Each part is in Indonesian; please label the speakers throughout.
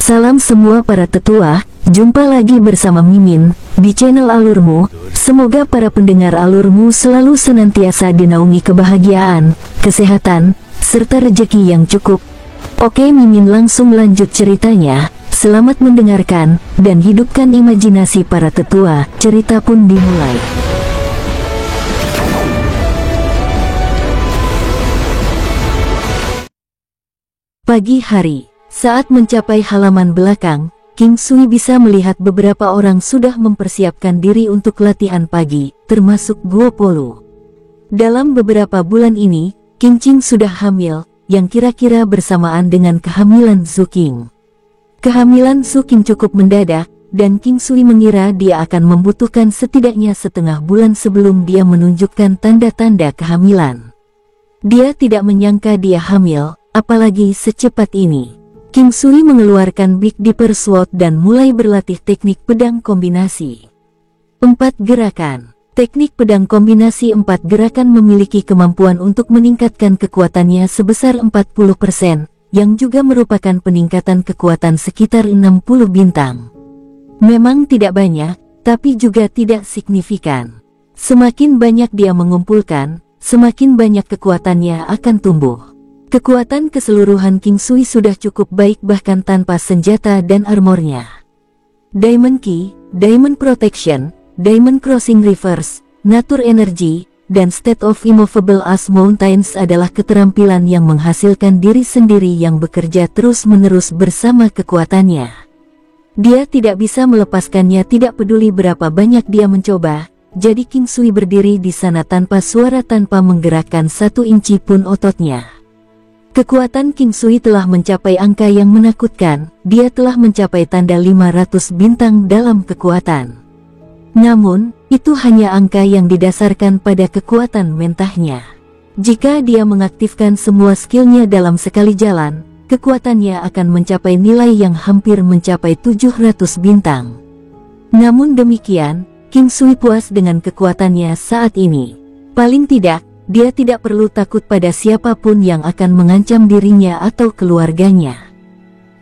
Speaker 1: Salam semua para tetua, jumpa lagi bersama Mimin di channel Alurmu. Semoga para pendengar Alurmu selalu senantiasa dinaungi kebahagiaan, kesehatan, serta rezeki yang cukup. Oke, Mimin langsung lanjut ceritanya. Selamat mendengarkan dan hidupkan imajinasi para tetua. Cerita pun dimulai. Pagi hari, saat mencapai halaman belakang, King Sui bisa melihat beberapa orang sudah mempersiapkan diri untuk latihan pagi, termasuk Guo Polu. Dalam beberapa bulan ini, King Qing sudah hamil, yang kira-kira bersamaan dengan kehamilan Su King. Kehamilan Su King cukup mendadak, dan King Sui mengira dia akan membutuhkan setidaknya setengah bulan sebelum dia menunjukkan tanda-tanda kehamilan. Dia tidak menyangka dia hamil, apalagi secepat ini. King Sui mengeluarkan Big Dipper Sword dan mulai berlatih teknik pedang kombinasi. 4 gerakan. Teknik pedang kombinasi 4 gerakan memiliki kemampuan untuk meningkatkan kekuatannya sebesar 40%, yang juga merupakan peningkatan kekuatan sekitar 60 bintang. Memang tidak banyak, tapi juga tidak signifikan. Semakin banyak dia mengumpulkan, semakin banyak kekuatannya akan tumbuh. Kekuatan keseluruhan King Sui sudah cukup baik bahkan tanpa senjata dan armornya. Diamond Key, Diamond Protection, Diamond Crossing Reverse, Nature Energy, dan State of Immovable as Mountains adalah keterampilan yang menghasilkan diri sendiri yang bekerja terus-menerus bersama kekuatannya. Dia tidak bisa melepaskannya tidak peduli berapa banyak dia mencoba, jadi King Sui berdiri di sana tanpa suara tanpa menggerakkan 1 inci pun ototnya. Kekuatan King Sui telah mencapai angka yang menakutkan, dia telah mencapai tanda 500 bintang dalam kekuatan. Namun, itu hanya angka yang didasarkan pada kekuatan mentahnya. Jika dia mengaktifkan semua skillnya dalam sekali jalan, kekuatannya akan mencapai nilai yang hampir mencapai 700 bintang. Namun demikian, King Sui puas dengan kekuatannya saat ini. Paling tidak, dia tidak perlu takut pada siapapun yang akan mengancam dirinya atau keluarganya.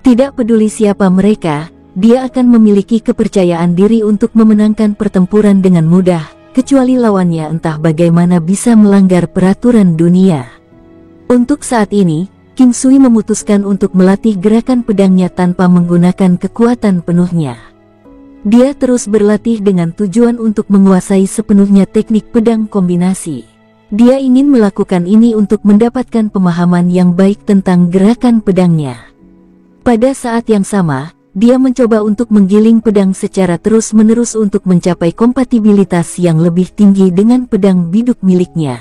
Speaker 1: Tidak peduli siapa mereka, dia akan memiliki kepercayaan diri untuk memenangkan pertempuran dengan mudah, kecuali lawannya entah bagaimana bisa melanggar peraturan dunia. Untuk saat ini, King Sui memutuskan untuk melatih gerakan pedangnya tanpa menggunakan kekuatan penuhnya. Dia terus berlatih dengan tujuan untuk menguasai sepenuhnya teknik pedang kombinasi. Dia ingin melakukan ini untuk mendapatkan pemahaman yang baik tentang gerakan pedangnya. Pada saat yang sama, dia mencoba untuk menggiling pedang secara terus-menerus untuk mencapai kompatibilitas yang lebih tinggi dengan pedang biduk miliknya.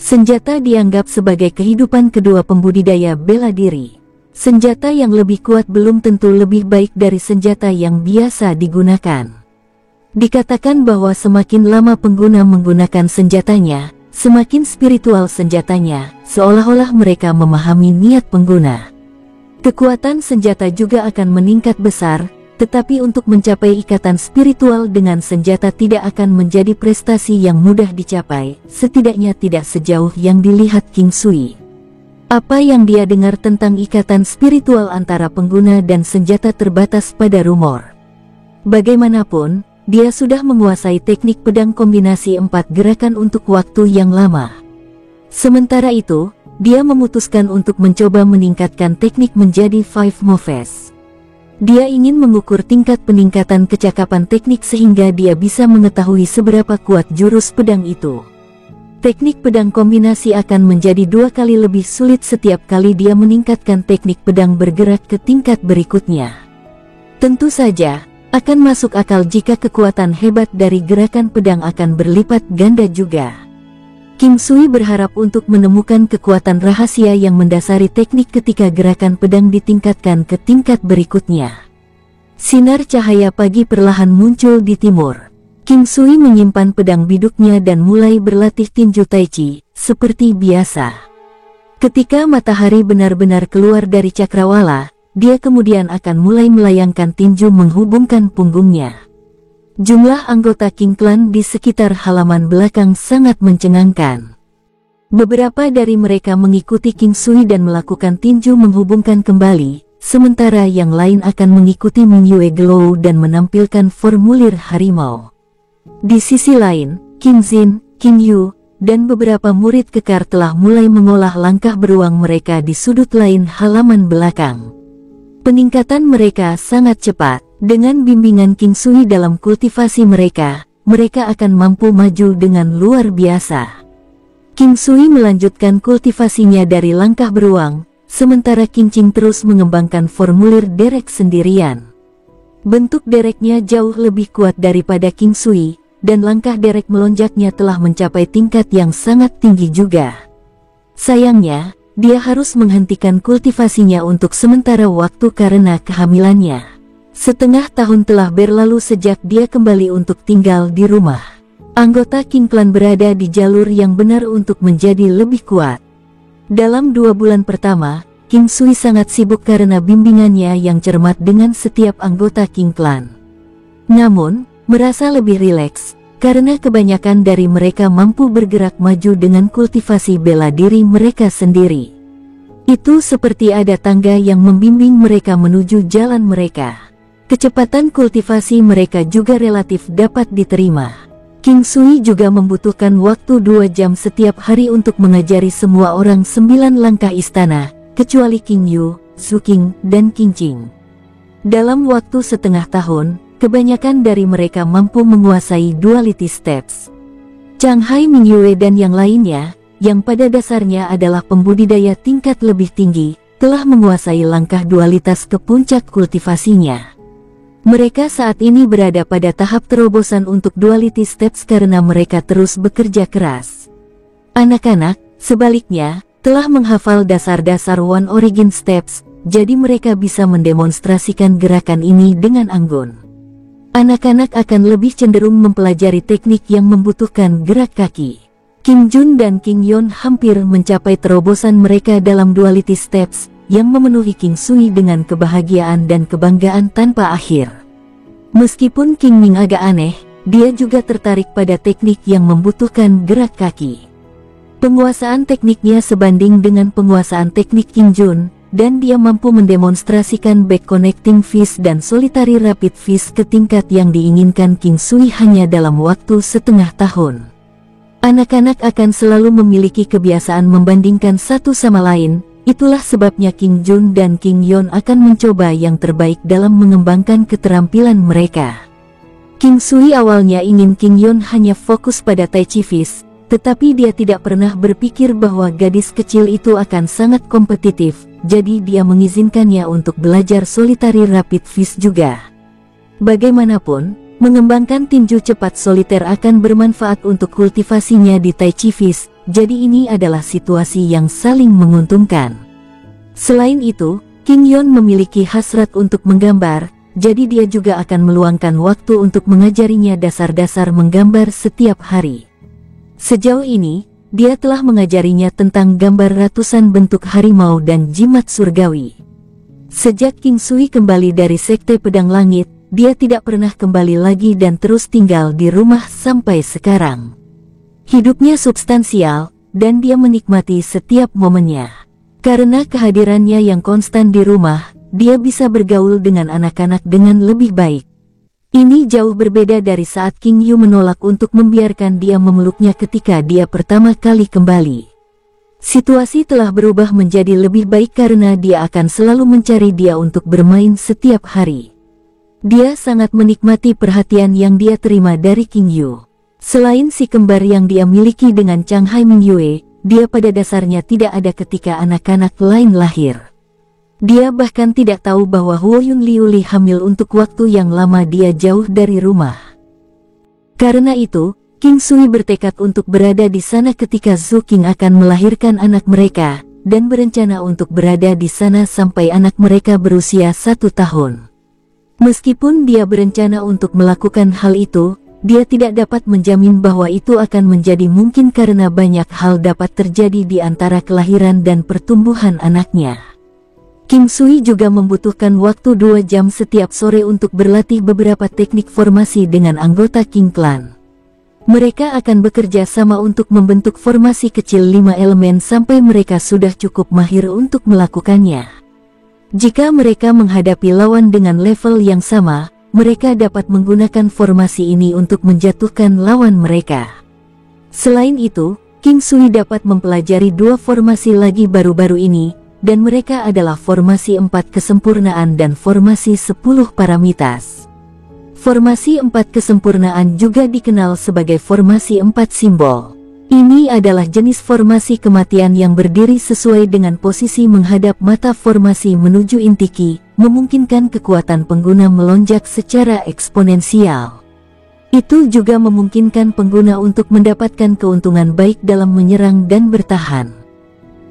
Speaker 1: Senjata dianggap sebagai kehidupan kedua pembudidaya bela diri. Senjata yang lebih kuat belum tentu lebih baik dari senjata yang biasa digunakan. Dikatakan bahwa semakin lama pengguna menggunakan senjatanya, semakin spiritual senjatanya, seolah-olah mereka memahami niat pengguna. Kekuatan senjata juga akan meningkat besar, tetapi untuk mencapai ikatan spiritual dengan senjata tidak akan menjadi prestasi yang mudah dicapai, setidaknya tidak sejauh yang dilihat King Sui. Apa yang dia dengar tentang ikatan spiritual antara pengguna dan senjata terbatas pada rumor. Bagaimanapun, dia sudah menguasai teknik pedang kombinasi 4 gerakan untuk waktu yang lama. Sementara itu, dia memutuskan untuk mencoba meningkatkan teknik menjadi 5 moves. Dia ingin mengukur tingkat peningkatan kecakapan teknik sehingga dia bisa mengetahui seberapa kuat jurus pedang itu. Teknik pedang kombinasi akan menjadi 2 kali lebih sulit setiap kali dia meningkatkan teknik pedang bergerak ke tingkat berikutnya. Tentu saja, akan masuk akal jika kekuatan hebat dari gerakan pedang akan berlipat ganda juga. King Sui berharap untuk menemukan kekuatan rahasia yang mendasari teknik ketika gerakan pedang ditingkatkan ke tingkat berikutnya. Sinar cahaya pagi perlahan muncul di timur. King Sui menyimpan pedang biduknya dan mulai berlatih tinju tai chi, seperti biasa. Ketika matahari benar-benar keluar dari cakrawala, dia kemudian akan mulai melayangkan tinju menghubungkan punggungnya. Jumlah anggota King Clan di sekitar halaman belakang sangat mencengangkan. Beberapa dari mereka mengikuti King Sui dan melakukan tinju menghubungkan kembali, sementara yang lain akan mengikuti Mingyue Glow dan menampilkan formulir harimau. Di sisi lain, King Xin, King Yu, dan beberapa murid kekar telah mulai mengolah langkah beruang mereka di sudut lain halaman belakang. Peningkatan mereka sangat cepat. Dengan bimbingan King Sui dalam kultivasi mereka akan mampu maju dengan luar biasa. King Sui melanjutkan kultivasinya dari langkah beruang, sementara King Qing terus mengembangkan formulir derek sendirian. Bentuk dereknya jauh lebih kuat daripada King Sui, dan langkah derek melonjaknya telah mencapai tingkat yang sangat tinggi juga. Sayangnya, dia harus menghentikan kultivasinya untuk sementara waktu karena kehamilannya. Setengah tahun telah berlalu sejak dia kembali untuk tinggal di rumah. Anggota King Clan berada di jalur yang benar untuk menjadi lebih kuat. Dalam 2 bulan pertama, King Sui sangat sibuk karena bimbingannya yang cermat dengan setiap anggota King Clan. Namun, merasa lebih rileks, karena kebanyakan dari mereka mampu bergerak maju dengan kultivasi bela diri mereka sendiri. Itu seperti ada tangga yang membimbing mereka menuju jalan mereka. Kecepatan kultivasi mereka juga relatif dapat diterima. King Sui juga membutuhkan waktu 2 jam setiap hari untuk mengajari semua orang 9 langkah istana, kecuali King Yu, Su King, dan King Qing. Dalam waktu setengah tahun, kebanyakan dari mereka mampu menguasai duality steps. Changhai Mingyue dan yang lainnya, yang pada dasarnya adalah pembudidaya tingkat lebih tinggi, telah menguasai langkah dualitas ke puncak kultivasinya. Mereka saat ini berada pada tahap terobosan untuk duality steps karena mereka terus bekerja keras. Anak-anak, sebaliknya, telah menghafal dasar-dasar One Origin Steps, jadi mereka bisa mendemonstrasikan gerakan ini dengan anggun. Anak-anak akan lebih cenderung mempelajari teknik yang membutuhkan gerak kaki. King Jun dan King Yon hampir mencapai terobosan mereka dalam duality steps, yang memenuhi King Sui dengan kebahagiaan dan kebanggaan tanpa akhir. Meskipun King Ming agak aneh, dia juga tertarik pada teknik yang membutuhkan gerak kaki. Penguasaan tekniknya sebanding dengan penguasaan teknik King Jun, dan dia mampu mendemonstrasikan back connecting fist dan solitary rapid fist ke tingkat yang diinginkan King Sui hanya dalam waktu setengah tahun. Anak-anak akan selalu memiliki kebiasaan membandingkan satu sama lain. Itulah sebabnya King Jun dan King Yon akan mencoba yang terbaik dalam mengembangkan keterampilan mereka. King Sui awalnya ingin King Yon hanya fokus pada Tai Chi Fist, tetapi dia tidak pernah berpikir bahwa gadis kecil itu akan sangat kompetitif, jadi dia mengizinkannya untuk belajar solitary rapid fist juga. Bagaimanapun, mengembangkan tinju cepat soliter akan bermanfaat untuk kultivasinya di Tai Chi Fist. Jadi ini adalah situasi yang saling menguntungkan. Selain itu, King Yon memiliki hasrat untuk menggambar, jadi dia juga akan meluangkan waktu untuk mengajarinya dasar-dasar menggambar setiap hari. Sejauh ini, dia telah mengajarinya tentang gambar ratusan bentuk harimau dan jimat surgawi. Sejak King Sui kembali dari Sekte Pedang Langit, dia tidak pernah kembali lagi dan terus tinggal di rumah sampai sekarang. Hidupnya substansial, dan dia menikmati setiap momennya. Karena kehadirannya yang konstan di rumah, dia bisa bergaul dengan anak-anak dengan lebih baik. Ini jauh berbeda dari saat King Yu menolak untuk membiarkan dia memeluknya ketika dia pertama kali kembali. Situasi telah berubah menjadi lebih baik karena dia akan selalu mencari dia untuk bermain setiap hari. Dia sangat menikmati perhatian yang dia terima dari King Yu. Selain si kembar yang dia miliki dengan Changhai Mingyue, dia pada dasarnya tidak ada ketika anak-anak lain lahir. Dia bahkan tidak tahu bahwa Huoyun Liuli hamil untuk waktu yang lama dia jauh dari rumah. Karena itu, King Sui bertekad untuk berada di sana ketika Zhu King akan melahirkan anak mereka, dan berencana untuk berada di sana sampai anak mereka berusia 1 tahun. Meskipun dia berencana untuk melakukan hal itu, dia tidak dapat menjamin bahwa itu akan menjadi mungkin karena banyak hal dapat terjadi di antara kelahiran dan pertumbuhan anaknya. King Sui juga membutuhkan waktu 2 jam setiap sore untuk berlatih beberapa teknik formasi dengan anggota King Clan. Mereka akan bekerja sama untuk membentuk formasi kecil 5 elemen sampai mereka sudah cukup mahir untuk melakukannya. Jika mereka menghadapi lawan dengan level yang sama, mereka dapat menggunakan formasi ini untuk menjatuhkan lawan mereka. Selain itu, King Sui dapat mempelajari dua formasi lagi baru-baru ini, dan mereka adalah formasi 4 kesempurnaan dan formasi 10 paramitas. Formasi 4 kesempurnaan juga dikenal sebagai formasi 4 simbol. Ini adalah jenis formasi kematian yang berdiri sesuai dengan posisi menghadap mata formasi menuju inti Ki, memungkinkan kekuatan pengguna melonjak secara eksponensial. Itu juga memungkinkan pengguna untuk mendapatkan keuntungan baik dalam menyerang dan bertahan.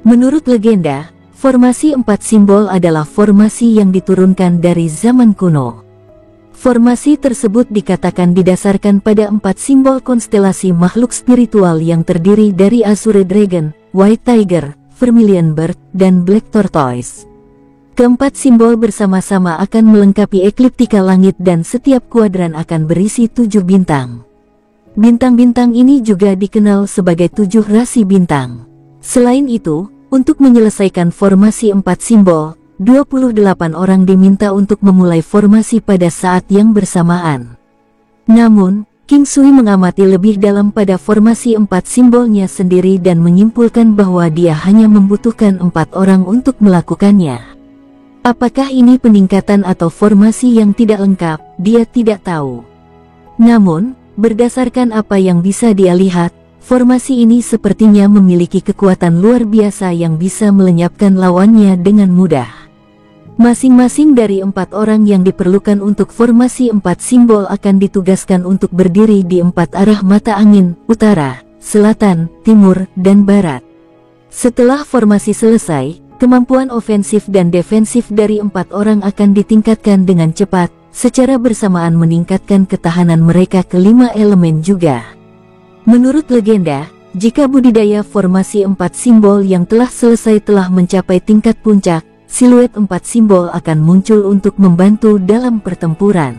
Speaker 1: Menurut legenda, formasi 4 simbol adalah formasi yang diturunkan dari zaman kuno. Formasi tersebut dikatakan didasarkan pada 4 simbol konstelasi makhluk spiritual yang terdiri dari Azure Dragon, White Tiger, Vermilion Bird, dan Black Tortoise. Keempat simbol bersama-sama akan melengkapi ekliptika langit dan setiap kuadran akan berisi 7 bintang. Bintang-bintang ini juga dikenal sebagai 7 rasi bintang. Selain itu, untuk menyelesaikan formasi 4 simbol, 28 orang diminta untuk memulai formasi pada saat yang bersamaan. Namun, King Sui mengamati lebih dalam pada formasi 4 simbolnya sendiri dan menyimpulkan bahwa dia hanya membutuhkan 4 orang untuk melakukannya. Apakah ini peningkatan atau formasi yang tidak lengkap, dia tidak tahu. Namun, berdasarkan apa yang bisa dia lihat, formasi ini sepertinya memiliki kekuatan luar biasa yang bisa melenyapkan lawannya dengan mudah. Masing-masing dari 4 orang yang diperlukan untuk formasi 4 simbol akan ditugaskan untuk berdiri di 4 arah mata angin, utara, selatan, timur, dan barat. Setelah formasi selesai, kemampuan ofensif dan defensif dari 4 orang akan ditingkatkan dengan cepat, secara bersamaan meningkatkan ketahanan mereka ke 5 elemen juga. Menurut legenda, jika budidaya formasi 4 simbol yang telah selesai telah mencapai tingkat puncak, siluet 4 simbol akan muncul untuk membantu dalam pertempuran.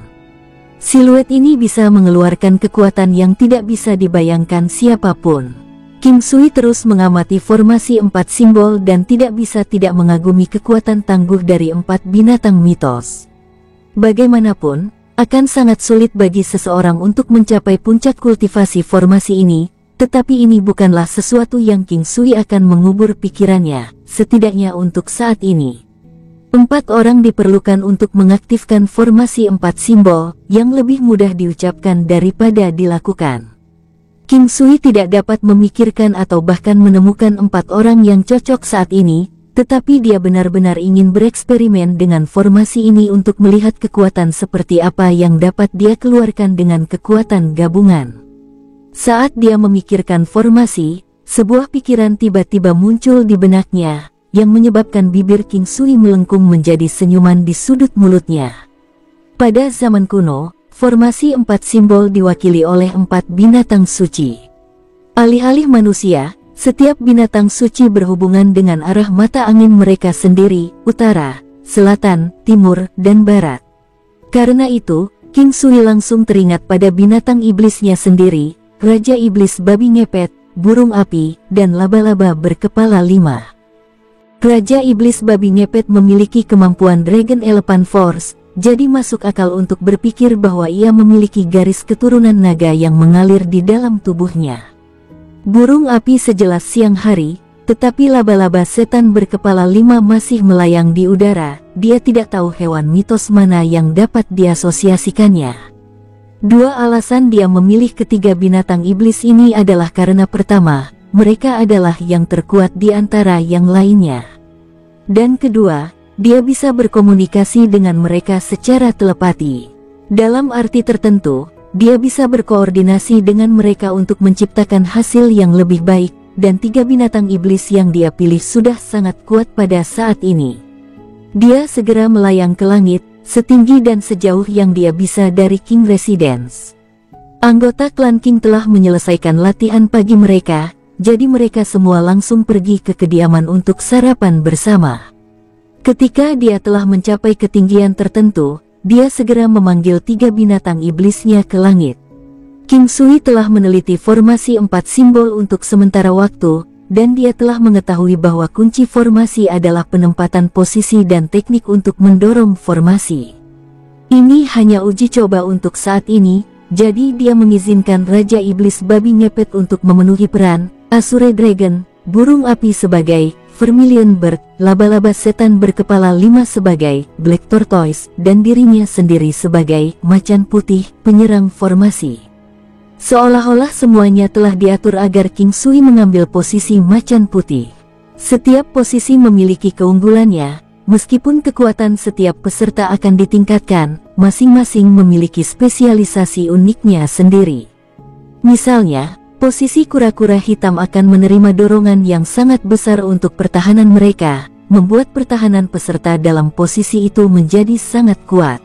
Speaker 1: Siluet ini bisa mengeluarkan kekuatan yang tidak bisa dibayangkan siapapun. King Sui terus mengamati formasi 4 simbol dan tidak bisa tidak mengagumi kekuatan tangguh dari 4 binatang mitos. Bagaimanapun, akan sangat sulit bagi seseorang untuk mencapai puncak kultivasi formasi ini, tetapi ini bukanlah sesuatu yang King Sui akan mengubur pikirannya, setidaknya untuk saat ini. 4 orang diperlukan untuk mengaktifkan formasi 4 simbol, yang lebih mudah diucapkan daripada dilakukan. King Sui tidak dapat memikirkan atau bahkan menemukan 4 orang yang cocok saat ini, tetapi dia benar-benar ingin bereksperimen dengan formasi ini untuk melihat kekuatan seperti apa yang dapat dia keluarkan dengan kekuatan gabungan. Saat dia memikirkan formasi, sebuah pikiran tiba-tiba muncul di benaknya, yang menyebabkan bibir King Sui melengkung menjadi senyuman di sudut mulutnya. Pada zaman kuno, formasi 4 simbol diwakili oleh 4 binatang suci. Alih-alih manusia, setiap binatang suci berhubungan dengan arah mata angin mereka sendiri, utara, selatan, timur, dan barat. Karena itu, King Sui langsung teringat pada binatang iblisnya sendiri, Raja Iblis Babi Ngepet, Burung Api, dan Laba-laba berkepala 5. Raja Iblis Babi Ngepet memiliki kemampuan Dragon Elephant Force, jadi masuk akal untuk berpikir bahwa ia memiliki garis keturunan naga yang mengalir di dalam tubuhnya. Burung Api sejelas siang hari, tetapi Laba-laba setan berkepala 5 masih melayang di udara, dia tidak tahu hewan mitos mana yang dapat diasosiasikannya. 2 alasan dia memilih ketiga binatang iblis ini adalah karena pertama, mereka adalah yang terkuat di antara yang lainnya. Dan kedua, dia bisa berkomunikasi dengan mereka secara telepati. Dalam arti tertentu, dia bisa berkoordinasi dengan mereka untuk menciptakan hasil yang lebih baik, dan 3 binatang iblis yang dia pilih sudah sangat kuat pada saat ini. Dia segera melayang ke langit, setinggi dan sejauh yang dia bisa dari King Residence. Anggota klan King telah menyelesaikan latihan pagi mereka, jadi mereka semua langsung pergi ke kediaman untuk sarapan bersama. Ketika dia telah mencapai ketinggian tertentu, dia segera memanggil 3 binatang iblisnya ke langit. King Sui telah meneliti formasi 4 simbol untuk sementara waktu, dan dia telah mengetahui bahwa kunci formasi adalah penempatan posisi dan teknik untuk mendorong formasi. Ini hanya uji coba untuk saat ini, jadi dia mengizinkan Raja Iblis Babi Ngepet untuk memenuhi peran Azure Dragon, burung api sebagai Vermilion Bird, laba-laba setan berkepala 5 sebagai Black Tortoise, dan dirinya sendiri sebagai macan putih penyerang formasi. Seolah-olah semuanya telah diatur agar King Sui mengambil posisi macan putih. Setiap posisi memiliki keunggulannya, meskipun kekuatan setiap peserta akan ditingkatkan, masing-masing memiliki spesialisasi uniknya sendiri. Misalnya, posisi kura-kura hitam akan menerima dorongan yang sangat besar untuk pertahanan mereka, membuat pertahanan peserta dalam posisi itu menjadi sangat kuat.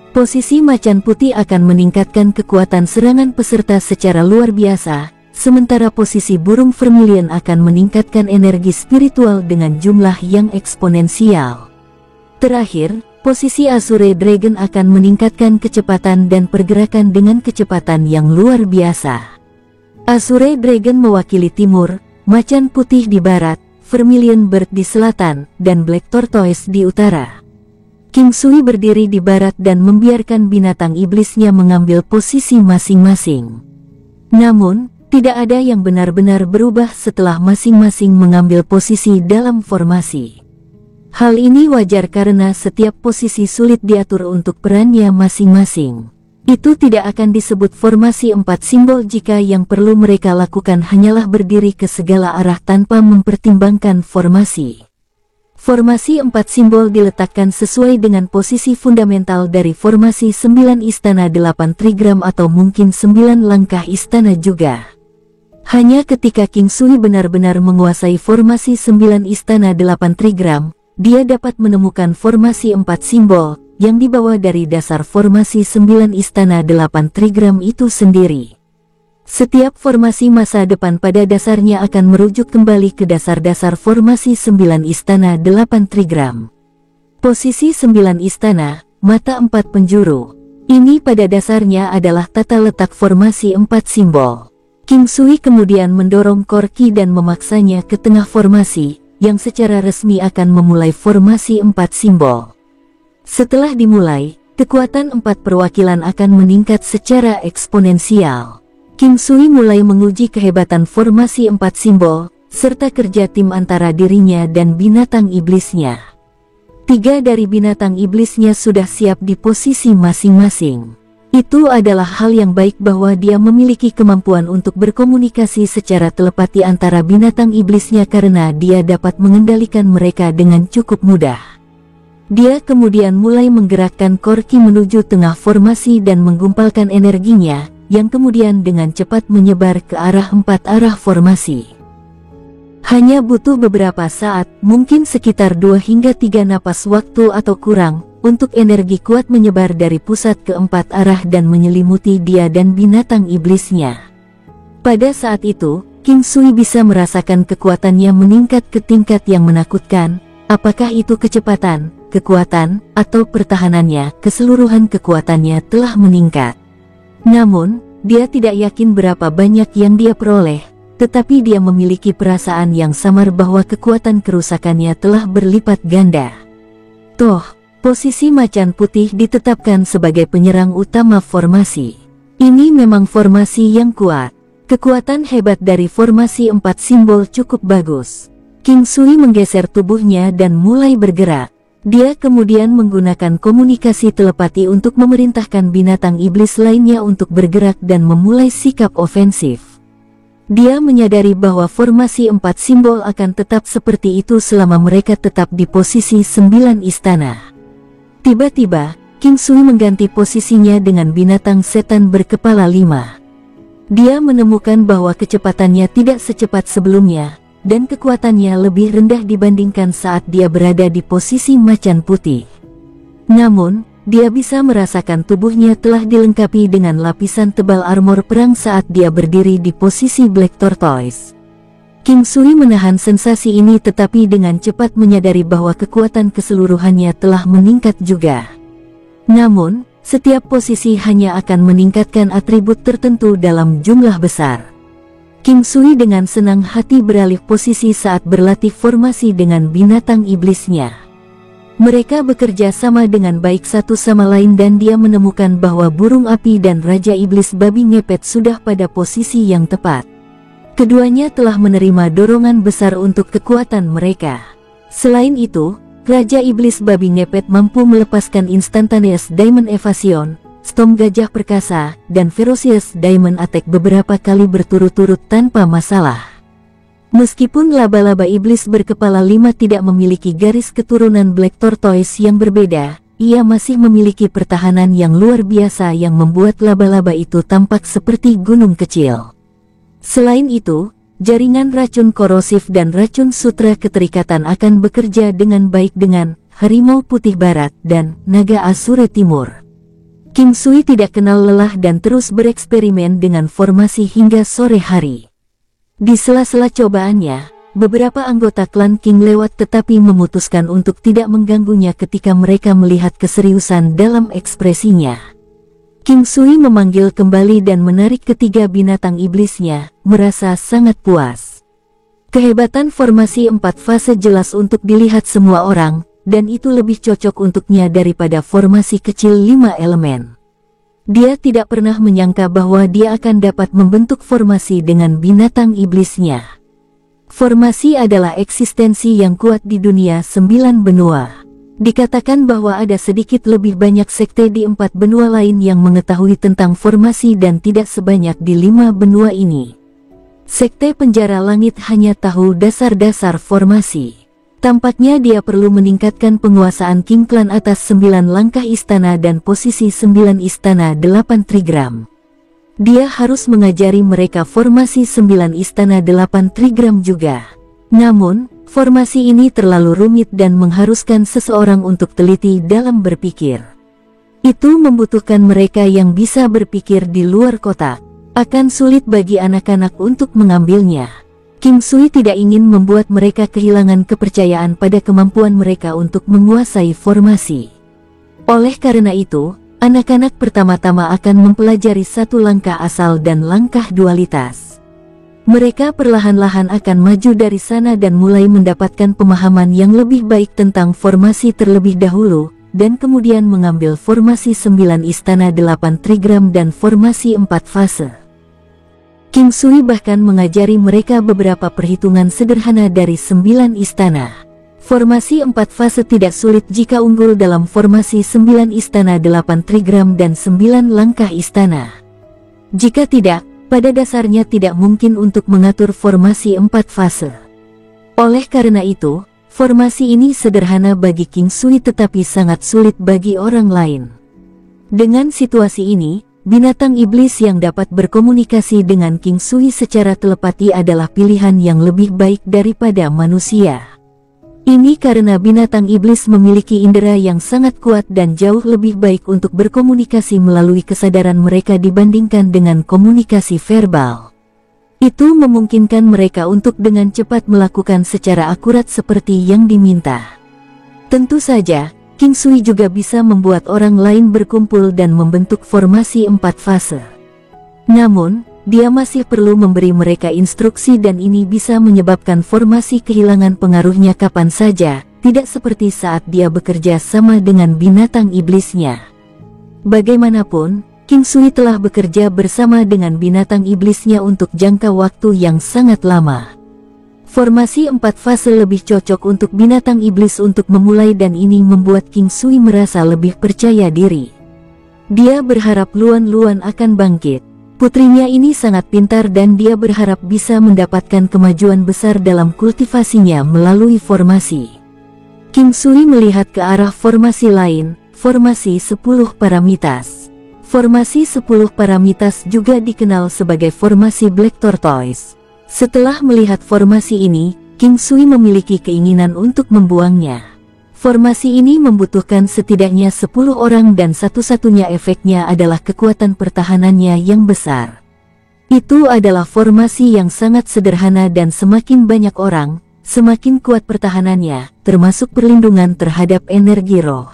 Speaker 1: Posisi macan putih akan meningkatkan kekuatan serangan peserta secara luar biasa, sementara posisi burung vermilion akan meningkatkan energi spiritual dengan jumlah yang eksponensial. Terakhir, posisi Azure Dragon akan meningkatkan kecepatan dan pergerakan dengan kecepatan yang luar biasa. Azure Dragon mewakili timur, macan putih di barat, Vermilion Bird di selatan, dan Black Tortoise di utara. King Sui berdiri di barat dan membiarkan binatang iblisnya mengambil posisi masing-masing. Namun, tidak ada yang benar-benar berubah setelah masing-masing mengambil posisi dalam formasi. Hal ini wajar karena setiap posisi sulit diatur untuk perannya masing-masing. Itu tidak akan disebut formasi 4 simbol jika yang perlu mereka lakukan hanyalah berdiri ke segala arah tanpa mempertimbangkan formasi. Formasi 4 simbol diletakkan sesuai dengan posisi fundamental dari formasi 9 istana 8 trigram atau mungkin 9 langkah istana juga. Hanya ketika King Sui benar-benar menguasai formasi 9 istana 8 trigram, dia dapat menemukan formasi 4 simbol, yang dibawa dari dasar formasi 9 istana 8 trigram itu sendiri. Setiap formasi masa depan pada dasarnya akan merujuk kembali ke dasar-dasar formasi 9 istana 8 trigram. Posisi 9 istana, mata 4 penjuru. Ini pada dasarnya adalah tata letak formasi 4 simbol. King Sui kemudian mendorong Korki dan memaksanya ke tengah formasi, yang secara resmi akan memulai formasi 4 simbol. Setelah dimulai, kekuatan 4 perwakilan akan meningkat secara eksponensial. King Sui mulai menguji kehebatan formasi 4 simbol, serta kerja tim antara dirinya dan binatang iblisnya. 3 dari binatang iblisnya sudah siap di posisi masing-masing. Itu adalah hal yang baik bahwa dia memiliki kemampuan untuk berkomunikasi secara telepati antara binatang iblisnya karena dia dapat mengendalikan mereka dengan cukup mudah. Dia kemudian mulai menggerakkan Korki menuju tengah formasi dan menggumpalkan energinya, yang kemudian dengan cepat menyebar ke arah 4 arah formasi. Hanya butuh beberapa saat, mungkin sekitar 2 hingga 3 napas waktu atau kurang, untuk energi kuat menyebar dari pusat ke 4 arah dan menyelimuti dia dan binatang iblisnya. Pada saat itu, King Sui bisa merasakan kekuatannya meningkat ke tingkat yang menakutkan, apakah itu kecepatan, kekuatan, atau pertahanannya, keseluruhan kekuatannya telah meningkat. Namun, dia tidak yakin berapa banyak yang dia peroleh, tetapi dia memiliki perasaan yang samar bahwa kekuatan kerusakannya telah berlipat ganda. Toh, posisi macan putih ditetapkan sebagai penyerang utama formasi. Ini memang formasi yang kuat. Kekuatan hebat dari formasi 4 simbol cukup bagus. King Sui menggeser tubuhnya dan mulai bergerak. Dia kemudian menggunakan komunikasi telepati untuk memerintahkan binatang iblis lainnya untuk bergerak dan memulai sikap ofensif. Dia menyadari bahwa formasi 4 simbol akan tetap seperti itu selama mereka tetap di posisi 9 istana. Tiba-tiba, King Sui mengganti posisinya dengan binatang setan berkepala 5. Dia menemukan bahwa kecepatannya tidak secepat sebelumnya, dan kekuatannya lebih rendah dibandingkan saat dia berada di posisi macan putih. Namun, dia bisa merasakan tubuhnya telah dilengkapi dengan lapisan tebal armor perang saat dia berdiri di posisi Black Tortoise. King Sui menahan sensasi ini tetapi dengan cepat menyadari bahwa kekuatan keseluruhannya telah meningkat juga. Namun, setiap posisi hanya akan meningkatkan atribut tertentu dalam jumlah besar. King Sui dengan senang hati beralih posisi saat berlatih formasi dengan binatang iblisnya. Mereka bekerja sama dengan baik satu sama lain dan dia menemukan bahwa burung api dan Raja Iblis Babi Ngepet sudah pada posisi yang tepat. Keduanya telah menerima dorongan besar untuk kekuatan mereka. Selain itu, Raja Iblis Babi Ngepet mampu melepaskan Instantaneous Diamond Evasion, Storm Gajah Perkasa, dan Ferocious Diamond Attack beberapa kali berturut-turut tanpa masalah. Meskipun laba-laba iblis berkepala 5 tidak memiliki garis keturunan Black Tortoise yang berbeda, ia masih memiliki pertahanan yang luar biasa yang membuat laba-laba itu tampak seperti gunung kecil. Selain itu, jaringan racun korosif dan racun sutra keterikatan akan bekerja dengan baik dengan Harimau Putih Barat dan Naga Asura Timur. King Sui tidak kenal lelah dan terus bereksperimen dengan formasi hingga sore hari. Di sela-sela cobaannya, beberapa anggota klan King lewat tetapi memutuskan untuk tidak mengganggunya ketika mereka melihat keseriusan dalam ekspresinya. King Sui memanggil kembali dan menarik ketiga binatang iblisnya, merasa sangat puas. Kehebatan formasi 4 fase jelas untuk dilihat semua orang, dan itu lebih cocok untuknya daripada formasi kecil 5 elemen. Dia tidak pernah menyangka bahwa dia akan dapat membentuk formasi dengan binatang iblisnya. Formasi adalah eksistensi yang kuat di dunia 9 benua. Dikatakan bahwa ada sedikit lebih banyak sekte di 4 benua lain yang mengetahui tentang formasi dan tidak sebanyak di 5 benua ini. Sekte Penjara Langit hanya tahu dasar-dasar formasi. Tampaknya dia perlu meningkatkan penguasaan King Clan atas 9 langkah istana dan posisi 9 istana 8 trigram. Dia harus mengajari mereka formasi 9 istana 8 trigram juga. Namun, formasi ini terlalu rumit dan mengharuskan seseorang untuk teliti dalam berpikir. Itu membutuhkan mereka yang bisa berpikir di luar kotak. Akan sulit bagi anak-anak untuk mengambilnya. King Sui tidak ingin membuat mereka kehilangan kepercayaan pada kemampuan mereka untuk menguasai formasi. Oleh karena itu, anak-anak pertama-tama akan mempelajari satu langkah asal dan langkah dualitas. Mereka perlahan-lahan akan maju dari sana dan mulai mendapatkan pemahaman yang lebih baik tentang formasi terlebih dahulu, dan kemudian mengambil formasi 9 istana 8 trigram dan formasi 4 fase. King Sui bahkan mengajari mereka beberapa perhitungan sederhana dari 9 istana. Formasi 4 fase tidak sulit jika unggul dalam formasi 9 istana 8 trigram dan 9 langkah istana. Jika tidak, pada dasarnya tidak mungkin untuk mengatur formasi 4 fase. Oleh karena itu, formasi ini sederhana bagi King Sui tetapi sangat sulit bagi orang lain. Dengan situasi ini, binatang iblis yang dapat berkomunikasi dengan King Sui secara telepati adalah pilihan yang lebih baik daripada manusia. Ini karena binatang iblis memiliki indera yang sangat kuat dan jauh lebih baik untuk berkomunikasi melalui kesadaran mereka dibandingkan dengan komunikasi verbal. Itu memungkinkan mereka untuk dengan cepat melakukan secara akurat seperti yang diminta. Tentu saja, King Sui juga bisa membuat orang lain berkumpul dan membentuk formasi 4 fase. Namun, dia masih perlu memberi mereka instruksi dan ini bisa menyebabkan formasi kehilangan pengaruhnya kapan saja, tidak seperti saat dia bekerja sama dengan binatang iblisnya. Bagaimanapun, King Sui telah bekerja bersama dengan binatang iblisnya untuk jangka waktu yang sangat lama. Formasi 4 fase lebih cocok untuk binatang iblis untuk memulai dan ini membuat King Sui merasa lebih percaya diri. Dia berharap Luan Luan akan bangkit. Putrinya ini sangat pintar dan dia berharap bisa mendapatkan kemajuan besar dalam kultivasinya melalui formasi. King Sui melihat ke arah formasi lain, formasi 10 paramitas. Formasi 10 paramitas juga dikenal sebagai formasi Black Tortoise. Setelah melihat formasi ini, King Sui memiliki keinginan untuk membuangnya. Formasi ini membutuhkan setidaknya 10 orang dan satu-satunya efeknya adalah kekuatan pertahanannya yang besar. Itu adalah formasi yang sangat sederhana dan semakin banyak orang, semakin kuat pertahanannya, termasuk perlindungan terhadap energi roh.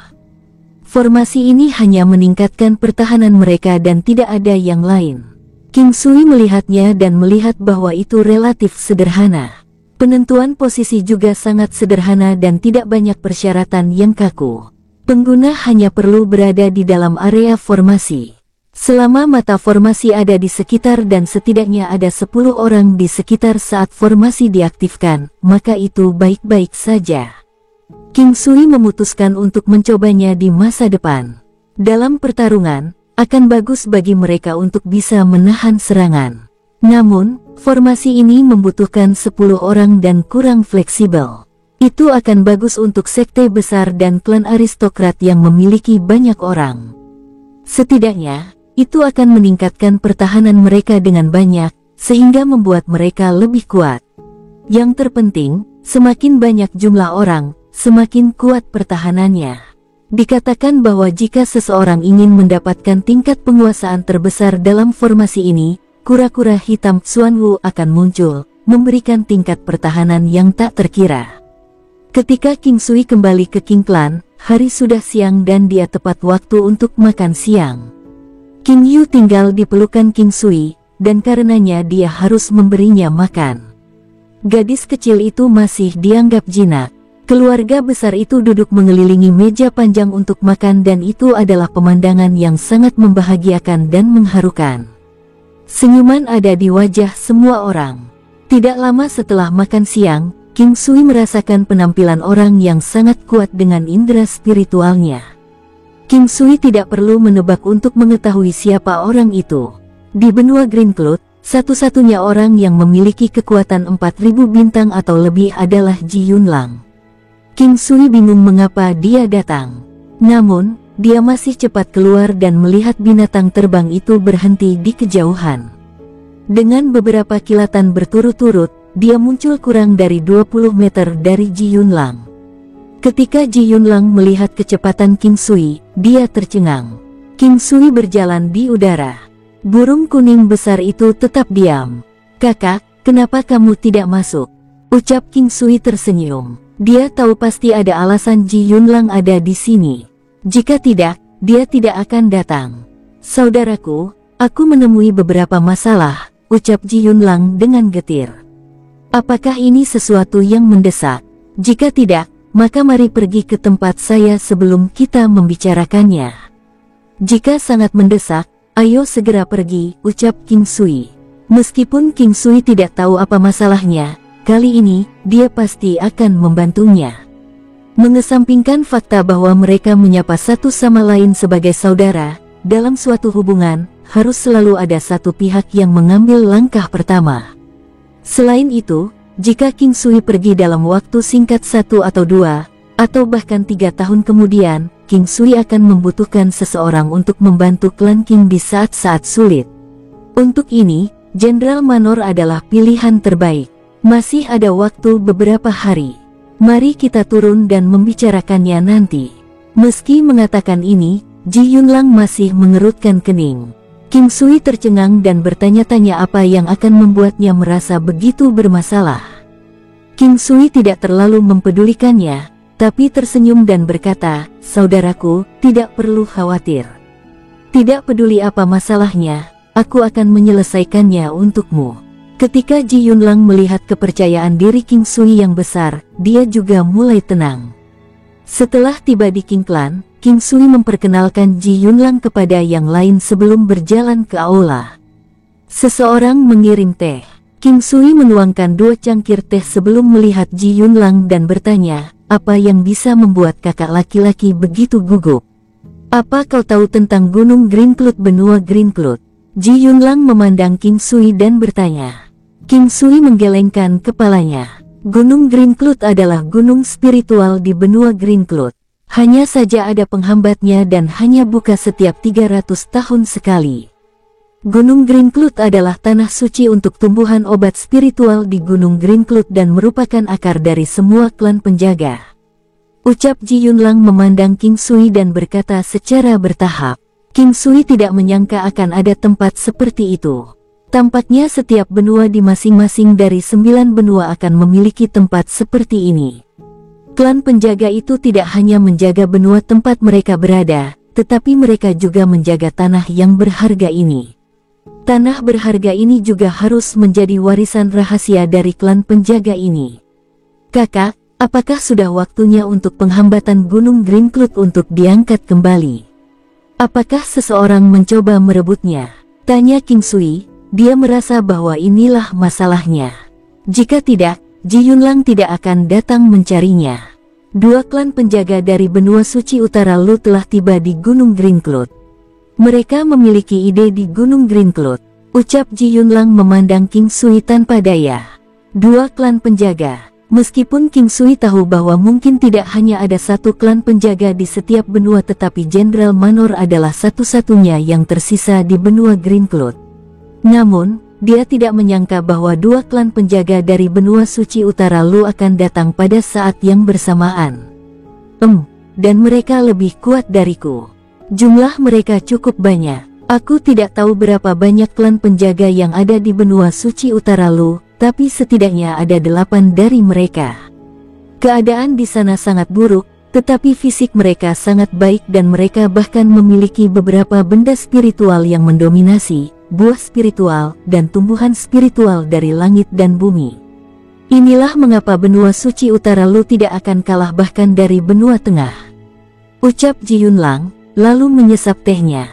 Speaker 1: Formasi ini hanya meningkatkan pertahanan mereka dan tidak ada yang lain. King Sui melihatnya dan melihat bahwa itu relatif sederhana. Penentuan posisi juga sangat sederhana dan tidak banyak persyaratan yang kaku. Pengguna hanya perlu berada di dalam area formasi. Selama mata formasi ada di sekitar dan setidaknya ada 10 orang di sekitar saat formasi diaktifkan, maka itu baik-baik saja. King Sui memutuskan untuk mencobanya di masa depan. Dalam pertarungan, akan bagus bagi mereka untuk bisa menahan serangan. Namun, formasi ini membutuhkan 10 orang dan kurang fleksibel. Itu akan bagus untuk sekte besar dan klan aristokrat yang memiliki banyak orang. Setidaknya, itu akan meningkatkan pertahanan mereka dengan banyak, sehingga membuat mereka lebih kuat. Yang terpenting, semakin banyak jumlah orang, semakin kuat pertahanannya. Dikatakan bahwa jika seseorang ingin mendapatkan tingkat penguasaan terbesar dalam formasi ini, kura-kura hitam Xuanwu akan muncul, memberikan tingkat pertahanan yang tak terkira. Ketika King Sui kembali ke King Clan, hari sudah siang dan dia tepat waktu untuk makan siang. King Yu tinggal di pelukan King Sui, dan karenanya dia harus memberinya makan. Gadis kecil itu masih dianggap jinak. Keluarga besar itu duduk mengelilingi meja panjang untuk makan dan itu adalah pemandangan yang sangat membahagiakan dan mengharukan. Senyuman ada di wajah semua orang. Tidak lama setelah makan siang, King Sui merasakan penampilan orang yang sangat kuat dengan indera spiritualnya. King Sui tidak perlu menebak untuk mengetahui siapa orang itu. Di benua Green Cloud, satu-satunya orang yang memiliki kekuatan 4000 bintang atau lebih adalah Ji Yunlang. King Sui bingung mengapa dia datang. Namun, dia masih cepat keluar dan melihat binatang terbang itu berhenti di kejauhan. Dengan beberapa kilatan berturut-turut, dia muncul kurang dari 20 meter dari Ji Yunlang. Ketika Ji Yunlang melihat kecepatan King Sui, dia tercengang. King Sui berjalan di udara. Burung kuning besar itu tetap diam. "Kakak, kenapa kamu tidak masuk?" ucap King Sui tersenyum. Dia tahu pasti ada alasan Ji Yunlang ada di sini. Jika tidak, dia tidak akan datang. "Saudaraku, aku menemui beberapa masalah," ucap Ji Yunlang dengan getir. "Apakah ini sesuatu yang mendesak? Jika tidak, maka mari pergi ke tempat saya sebelum kita membicarakannya." "Jika sangat mendesak, ayo segera pergi," ucap King Sui. Meskipun King Sui tidak tahu apa masalahnya, kali ini, dia pasti akan membantunya. Mengesampingkan fakta bahwa mereka menyapa satu sama lain sebagai saudara, dalam suatu hubungan, harus selalu ada satu pihak yang mengambil langkah pertama. Selain itu, jika King Sui pergi dalam waktu singkat 1 atau 2, atau bahkan 3 tahun kemudian, King Sui akan membutuhkan seseorang untuk membantu klan King di saat-saat sulit. Untuk ini, Jenderal Manor adalah pilihan terbaik. Masih ada waktu beberapa hari. Mari kita turun dan membicarakannya nanti. Meski mengatakan ini, Ji Yunlang masih mengerutkan kening. King Sui tercengang dan bertanya-tanya apa yang akan membuatnya merasa begitu bermasalah. King Sui tidak terlalu mempedulikannya, tapi tersenyum dan berkata, "Saudaraku, tidak perlu khawatir. Tidak peduli apa masalahnya, aku akan menyelesaikannya untukmu." Ketika Ji Yunlang melihat kepercayaan diri King Sui yang besar, dia juga mulai tenang. Setelah tiba di King Clan, King Sui memperkenalkan Ji Yunlang kepada yang lain sebelum berjalan ke aula. Seseorang mengirim teh. King Sui menuangkan 2 cangkir teh sebelum melihat Ji Yunlang dan bertanya, "Apa yang bisa membuat kakak laki-laki begitu gugup? Apa kau tahu tentang Gunung Green Cloud, benua Green Cloud?" Ji Yunlang memandang King Sui dan bertanya. King Sui menggelengkan kepalanya. Gunung Green Cloud adalah gunung spiritual di benua Green Cloud. Hanya saja ada penghambatnya dan hanya buka setiap 300 tahun sekali. Gunung Green Cloud adalah tanah suci untuk tumbuhan obat spiritual di Gunung Green Cloud dan merupakan akar dari semua klan penjaga. Ucap Ji Yunlang memandang King Sui dan berkata secara bertahap. King Sui tidak menyangka akan ada tempat seperti itu. Tampaknya setiap benua di masing-masing dari 9 benua akan memiliki tempat seperti ini. Klan penjaga itu tidak hanya menjaga benua tempat mereka berada, tetapi mereka juga menjaga tanah yang berharga ini. Tanah berharga ini juga harus menjadi warisan rahasia dari klan penjaga ini. Kakak, apakah sudah waktunya untuk penghambatan Gunung Greencloud untuk diangkat kembali? Apakah seseorang mencoba merebutnya? Tanya King Sui. Dia merasa bahwa inilah masalahnya. Jika tidak, Ji Yunlang tidak akan datang mencarinya. Dua klan penjaga dari benua suci utara Lu telah tiba di Gunung Greencloud. Mereka memiliki ide di Gunung Greencloud, ucap Ji Yunlang memandang King Sui tanpa daya. Dua klan penjaga. Meskipun King Sui tahu bahwa mungkin tidak hanya ada satu klan penjaga di setiap benua, tetapi Jenderal Manor adalah satu-satunya yang tersisa di benua Greencloud. Namun, dia tidak menyangka bahwa dua klan penjaga dari benua suci utara Lu akan datang pada saat yang bersamaan. Dan mereka lebih kuat dariku. Jumlah mereka cukup banyak. Aku tidak tahu berapa banyak klan penjaga yang ada di benua suci utara Lu, tapi setidaknya ada 8 dari mereka. Keadaan di sana sangat buruk, tetapi fisik mereka sangat baik dan mereka bahkan memiliki beberapa benda spiritual yang mendominasi, buah spiritual, dan tumbuhan spiritual dari langit dan bumi. Inilah mengapa benua suci utara Lu tidak akan kalah bahkan dari benua tengah. Ucap Ji Yunlang, lalu menyesap tehnya.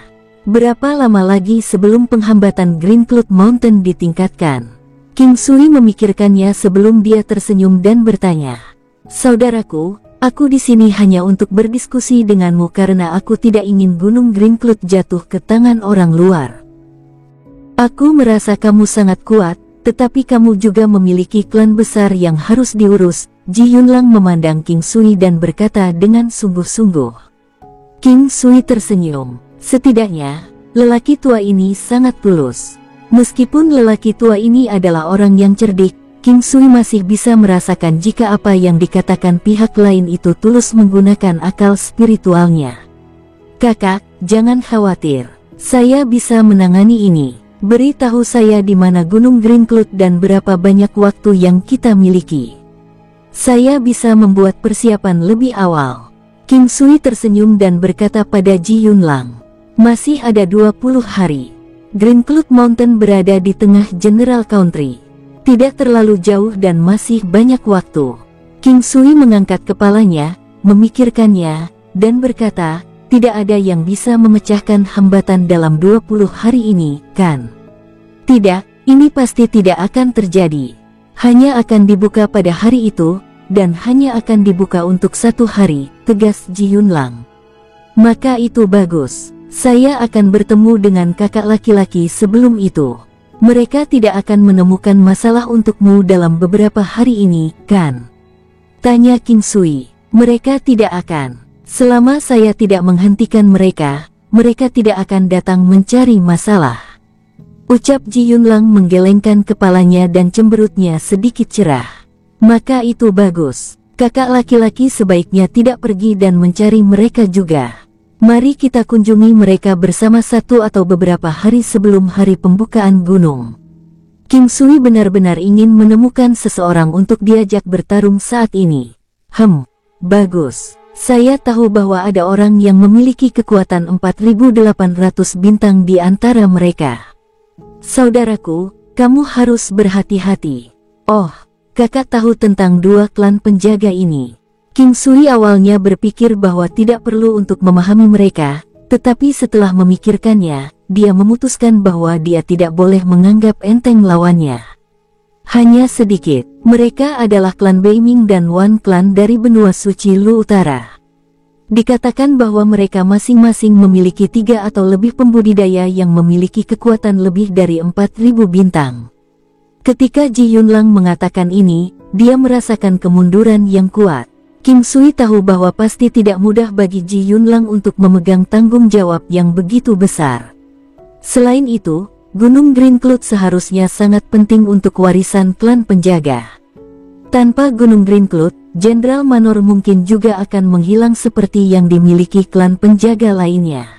Speaker 1: Berapa lama lagi sebelum penghambatan Greencloud Mountain ditingkatkan? King Sui memikirkannya sebelum dia tersenyum dan bertanya. Saudaraku, aku di sini hanya untuk berdiskusi denganmu karena aku tidak ingin Gunung Greencloud jatuh ke tangan orang luar. Aku merasa kamu sangat kuat, tetapi kamu juga memiliki klan besar yang harus diurus. Ji Yunlang memandang King Sui dan berkata dengan sungguh-sungguh. King Sui tersenyum. Setidaknya, lelaki tua ini sangat tulus. Meskipun lelaki tua ini adalah orang yang cerdik, King Sui masih bisa merasakan jika apa yang dikatakan pihak lain itu tulus menggunakan akal spiritualnya. Kakak, jangan khawatir. Saya bisa menangani ini. Beritahu saya di mana Gunung Greencloud dan berapa banyak waktu yang kita miliki. Saya bisa membuat persiapan lebih awal. King Sui tersenyum dan berkata pada Ji Yunlang. Masih ada 20 hari. Greencloud Mountain berada di tengah General Country. Tidak terlalu jauh dan masih banyak waktu. King Sui mengangkat kepalanya, memikirkannya, dan berkata, tidak ada yang bisa memecahkan hambatan dalam 20 hari ini, kan? Tidak, ini pasti tidak akan terjadi. Hanya akan dibuka pada hari itu, dan hanya akan dibuka untuk 1 hari, tegas Ji Yunlang. Maka itu bagus. Saya akan bertemu dengan kakak laki-laki sebelum itu. Mereka tidak akan menemukan masalah untukmu dalam beberapa hari ini, kan? Tanya King Sui. Mereka tidak akan. Selama saya tidak menghentikan mereka, mereka tidak akan datang mencari masalah. Ucap Ji Yunlang menggelengkan kepalanya dan cemberutnya sedikit cerah. Maka itu bagus. Kakak laki-laki sebaiknya tidak pergi dan mencari mereka juga. Mari kita kunjungi mereka bersama 1 atau beberapa hari sebelum hari pembukaan gunung. King Sui benar-benar ingin menemukan seseorang untuk diajak bertarung saat ini. Bagus. Saya tahu bahwa ada orang yang memiliki kekuatan 4.800 bintang di antara mereka. Saudaraku, kamu harus berhati-hati. Oh, kakak tahu tentang 2 klan penjaga ini. King Sui awalnya berpikir bahwa tidak perlu untuk memahami mereka, tetapi setelah memikirkannya, dia memutuskan bahwa dia tidak boleh menganggap enteng lawannya. Hanya sedikit, mereka adalah klan Beiming dan Wan klan dari benua suci Lu Utara. Dikatakan bahwa mereka masing-masing memiliki 3 atau lebih pembudidaya yang memiliki kekuatan lebih dari 4.000 bintang. Ketika Ji Yunlang mengatakan ini, dia merasakan kemunduran yang kuat. King Sui tahu bahwa pasti tidak mudah bagi Ji Yunlang untuk memegang tanggung jawab yang begitu besar. Selain itu, Gunung Greencloud seharusnya sangat penting untuk warisan klan penjaga. Tanpa Gunung Greencloud, Jenderal Manor mungkin juga akan menghilang seperti yang dimiliki klan penjaga lainnya.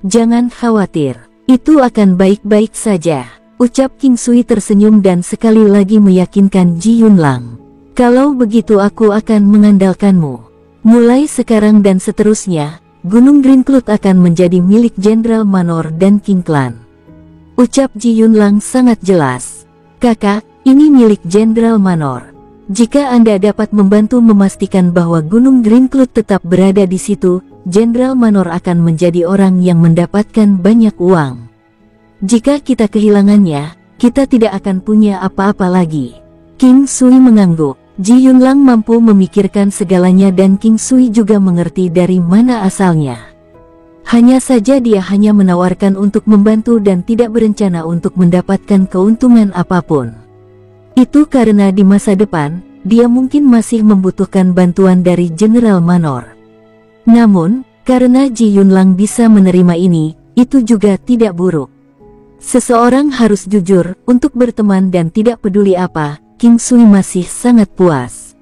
Speaker 1: Jangan khawatir, itu akan baik-baik saja, ucap King Sui tersenyum dan sekali lagi meyakinkan Ji Yunlang. Kalau begitu aku akan mengandalkanmu. Mulai sekarang dan seterusnya, Gunung Greencloud akan menjadi milik Jenderal Manor dan King Clan. Ucap Ji Yunlang sangat jelas. Kakak, ini milik Jenderal Manor. Jika Anda dapat membantu memastikan bahwa Gunung Green Cloud tetap berada di situ, Jenderal Manor akan menjadi orang yang mendapatkan banyak uang. Jika kita kehilangannya, kita tidak akan punya apa-apa lagi. King Sui mengangguk. Ji Yunlang mampu memikirkan segalanya dan King Sui juga mengerti dari mana asalnya. Hanya saja dia hanya menawarkan untuk membantu dan tidak berencana untuk mendapatkan keuntungan apapun. Itu karena di masa depan, dia mungkin masih membutuhkan bantuan dari Jenderal Manor. Namun, karena Ji Yunlang bisa menerima ini, itu juga tidak buruk. Seseorang harus jujur, untuk berteman dan tidak peduli apa, King Sui masih sangat puas.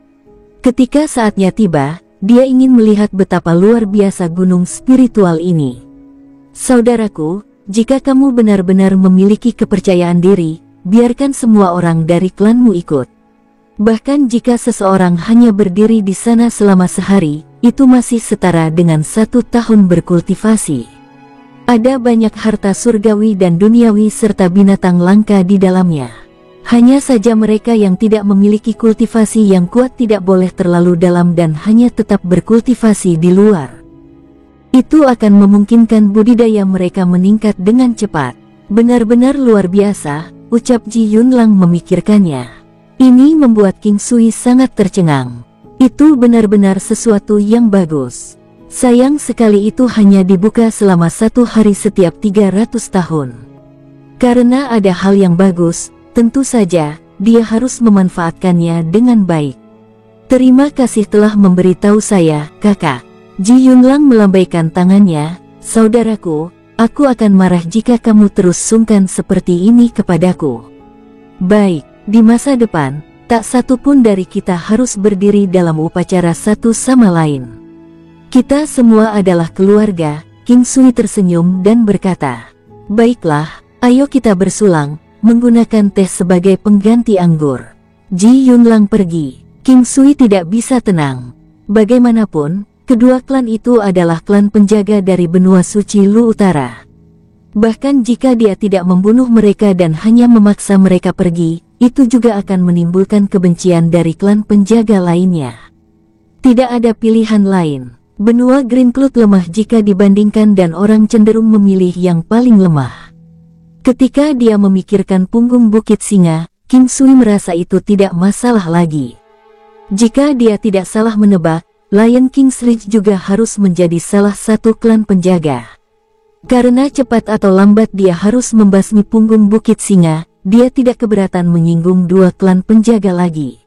Speaker 1: Ketika saatnya tiba, dia ingin melihat betapa luar biasa gunung spiritual ini. Saudaraku, jika kamu benar-benar memiliki kepercayaan diri, biarkan semua orang dari klanmu ikut. Bahkan jika seseorang hanya berdiri di sana selama sehari, itu masih setara dengan 1 tahun berkultivasi. Ada banyak harta surgawi dan duniawi serta binatang langka di dalamnya. Hanya saja mereka yang tidak memiliki kultivasi yang kuat tidak boleh terlalu dalam dan hanya tetap berkultivasi di luar. Itu akan memungkinkan budidaya mereka meningkat dengan cepat. Benar-benar luar biasa, ucap Ji Yunlang memikirkannya. Ini membuat King Sui sangat tercengang. Itu benar-benar sesuatu yang bagus. Sayang sekali itu hanya dibuka selama 1 hari setiap 300 tahun. Karena ada hal yang bagus, tentu saja, dia harus memanfaatkannya dengan baik. Terima kasih telah memberitahu saya, kakak. Ji Yunlang melambaikan tangannya. Saudaraku, aku akan marah jika kamu terus sungkan seperti ini kepadaku. Baik, di masa depan, tak satu pun dari kita harus berdiri dalam upacara satu sama lain. Kita semua adalah keluarga. King Sui tersenyum dan berkata, baiklah, ayo kita bersulang, menggunakan teh sebagai pengganti anggur. Ji Yunlang pergi. King Sui tidak bisa tenang. Bagaimanapun, kedua klan itu adalah klan penjaga dari benua suci Lu Utara. Bahkan jika dia tidak membunuh mereka dan hanya memaksa mereka pergi, itu juga akan menimbulkan kebencian dari klan penjaga lainnya. Tidak ada pilihan lain. Benua Green Cloud lemah jika dibandingkan dan orang cenderung memilih yang paling lemah. Ketika dia memikirkan punggung Bukit Singa, King Sui merasa itu tidak masalah lagi. Jika dia tidak salah menebak, Lion King's Ridge juga harus menjadi salah satu klan penjaga. Karena cepat atau lambat dia harus membasmi punggung Bukit Singa, dia tidak keberatan menyinggung 2 klan penjaga lagi.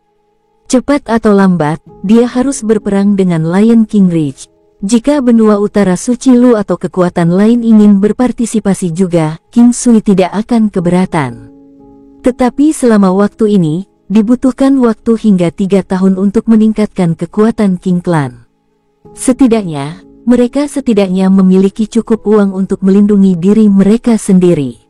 Speaker 1: Cepat atau lambat, dia harus berperang dengan Lion King Ridge. Jika benua utara suci Lu atau kekuatan lain ingin berpartisipasi juga, King Sui tidak akan keberatan. Tetapi selama waktu ini, dibutuhkan waktu hingga 3 tahun untuk meningkatkan kekuatan King Clan. Setidaknya, mereka memiliki cukup uang untuk melindungi diri mereka sendiri.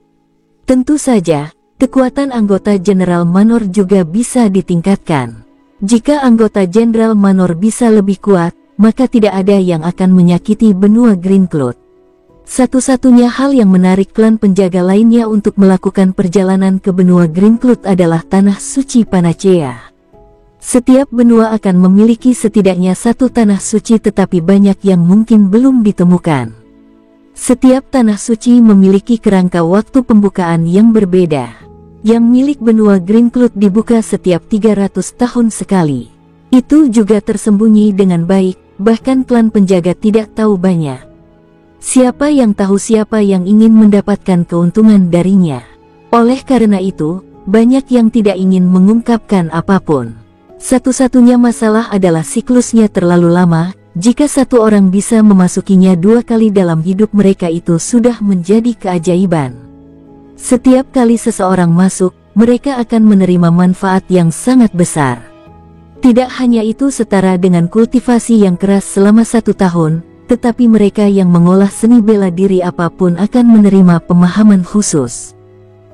Speaker 1: Tentu saja, kekuatan anggota Jenderal Manor juga bisa ditingkatkan. Jika anggota Jenderal Manor bisa lebih kuat, maka tidak ada yang akan menyakiti benua Green Cloud. Satu-satunya hal yang menarik klan penjaga lainnya untuk melakukan perjalanan ke benua Green Cloud adalah tanah suci Panacea. Setiap benua akan memiliki setidaknya 1 tanah suci tetapi banyak yang mungkin belum ditemukan. Setiap tanah suci memiliki kerangka waktu pembukaan yang berbeda. Yang milik benua Green Cloud dibuka setiap 300 tahun sekali. Itu juga tersembunyi dengan baik. Bahkan klan penjaga tidak tahu banyak. Siapa yang tahu siapa yang ingin mendapatkan keuntungan darinya. Oleh karena itu, banyak yang tidak ingin mengungkapkan apapun. Satu-satunya masalah adalah siklusnya terlalu lama. Jika satu orang bisa memasukinya 2 kali dalam hidup mereka itu sudah menjadi keajaiban. Setiap kali seseorang masuk, mereka akan menerima manfaat yang sangat besar. Tidak hanya itu setara dengan kultivasi yang keras selama 1 tahun, tetapi mereka yang mengolah seni bela diri apapun akan menerima pemahaman khusus.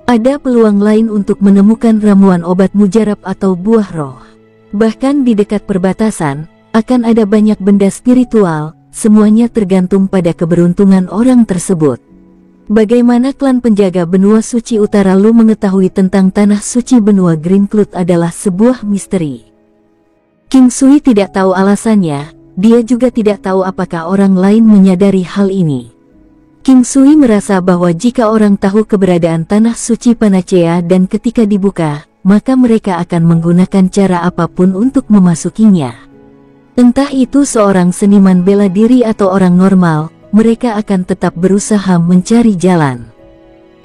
Speaker 1: Ada peluang lain untuk menemukan ramuan obat mujarab atau buah roh. Bahkan di dekat perbatasan, akan ada banyak benda spiritual, semuanya tergantung pada keberuntungan orang tersebut. Bagaimana klan penjaga benua suci utara Lu mengetahui tentang tanah suci benua Green Cloud adalah sebuah misteri. King Sui tidak tahu alasannya, dia juga tidak tahu apakah orang lain menyadari hal ini. King Sui merasa bahwa jika orang tahu keberadaan tanah suci Panacea dan ketika dibuka, maka mereka akan menggunakan cara apapun untuk memasukinya. Entah itu seorang seniman bela diri atau orang normal, mereka akan tetap berusaha mencari jalan.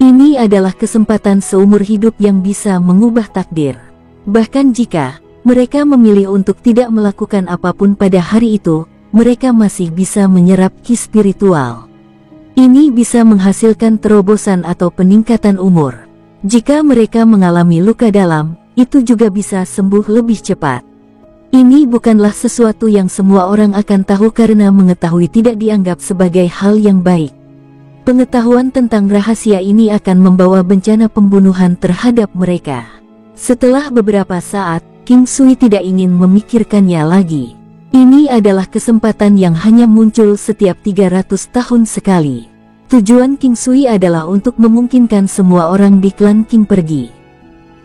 Speaker 1: Ini adalah kesempatan seumur hidup yang bisa mengubah takdir. Bahkan jika mereka memilih untuk tidak melakukan apapun pada hari itu, mereka masih bisa menyerap ki spiritual. Ini bisa menghasilkan terobosan atau peningkatan umur. Jika mereka mengalami luka dalam, itu juga bisa sembuh lebih cepat. Ini bukanlah sesuatu yang semua orang akan tahu karena mengetahui tidak dianggap sebagai hal yang baik. Pengetahuan tentang rahasia ini akan membawa bencana pembunuhan terhadap mereka. Setelah beberapa saat, King Sui tidak ingin memikirkannya lagi. Ini adalah kesempatan yang hanya muncul setiap 300 tahun sekali. Tujuan King Sui adalah untuk memungkinkan semua orang di klan King pergi.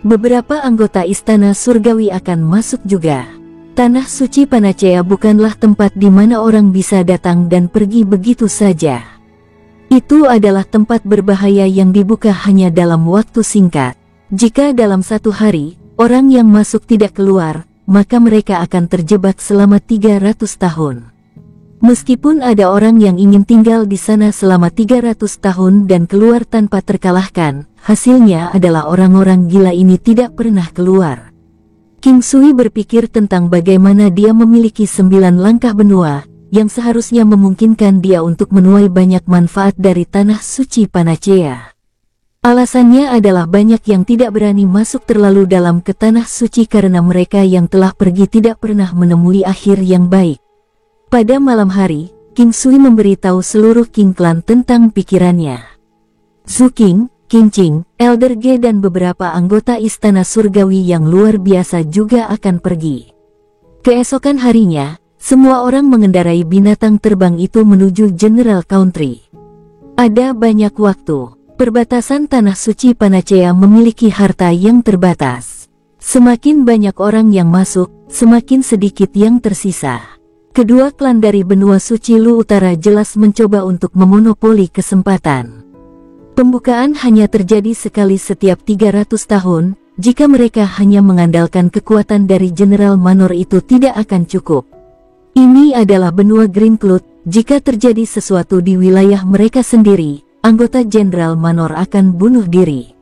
Speaker 1: Beberapa anggota istana surgawi akan masuk juga. Tanah suci Panacea bukanlah tempat di mana orang bisa datang dan pergi begitu saja. Itu adalah tempat berbahaya yang dibuka hanya dalam waktu singkat. Jika dalam satu hari, orang yang masuk tidak keluar, maka mereka akan terjebak selama 300 tahun. Meskipun ada orang yang ingin tinggal di sana selama 300 tahun dan keluar tanpa terkalahkan, hasilnya adalah orang-orang gila ini tidak pernah keluar. King Sui berpikir tentang bagaimana dia memiliki 9 langkah benua, yang seharusnya memungkinkan dia untuk menuai banyak manfaat dari tanah suci Panacea. Alasannya adalah banyak yang tidak berani masuk terlalu dalam ke tanah suci karena mereka yang telah pergi tidak pernah menemui akhir yang baik. Pada malam hari, King Sui memberitahu seluruh King Clan tentang pikirannya. Zhu King, King Ching, Elder Ge dan beberapa anggota istana surgawi yang luar biasa juga akan pergi. Keesokan harinya, semua orang mengendarai binatang terbang itu menuju General Country. Ada banyak waktu. Perbatasan tanah suci Panacea memiliki harta yang terbatas. Semakin banyak orang yang masuk, semakin sedikit yang tersisa. Kedua klan dari benua suci Lu Utara jelas mencoba untuk memonopoli kesempatan. Pembukaan hanya terjadi sekali setiap 300 tahun, jika mereka hanya mengandalkan kekuatan dari General Manor itu tidak akan cukup. Ini adalah benua Green Cloud, jika terjadi sesuatu di wilayah mereka sendiri, anggota Jenderal Manor akan bunuh diri.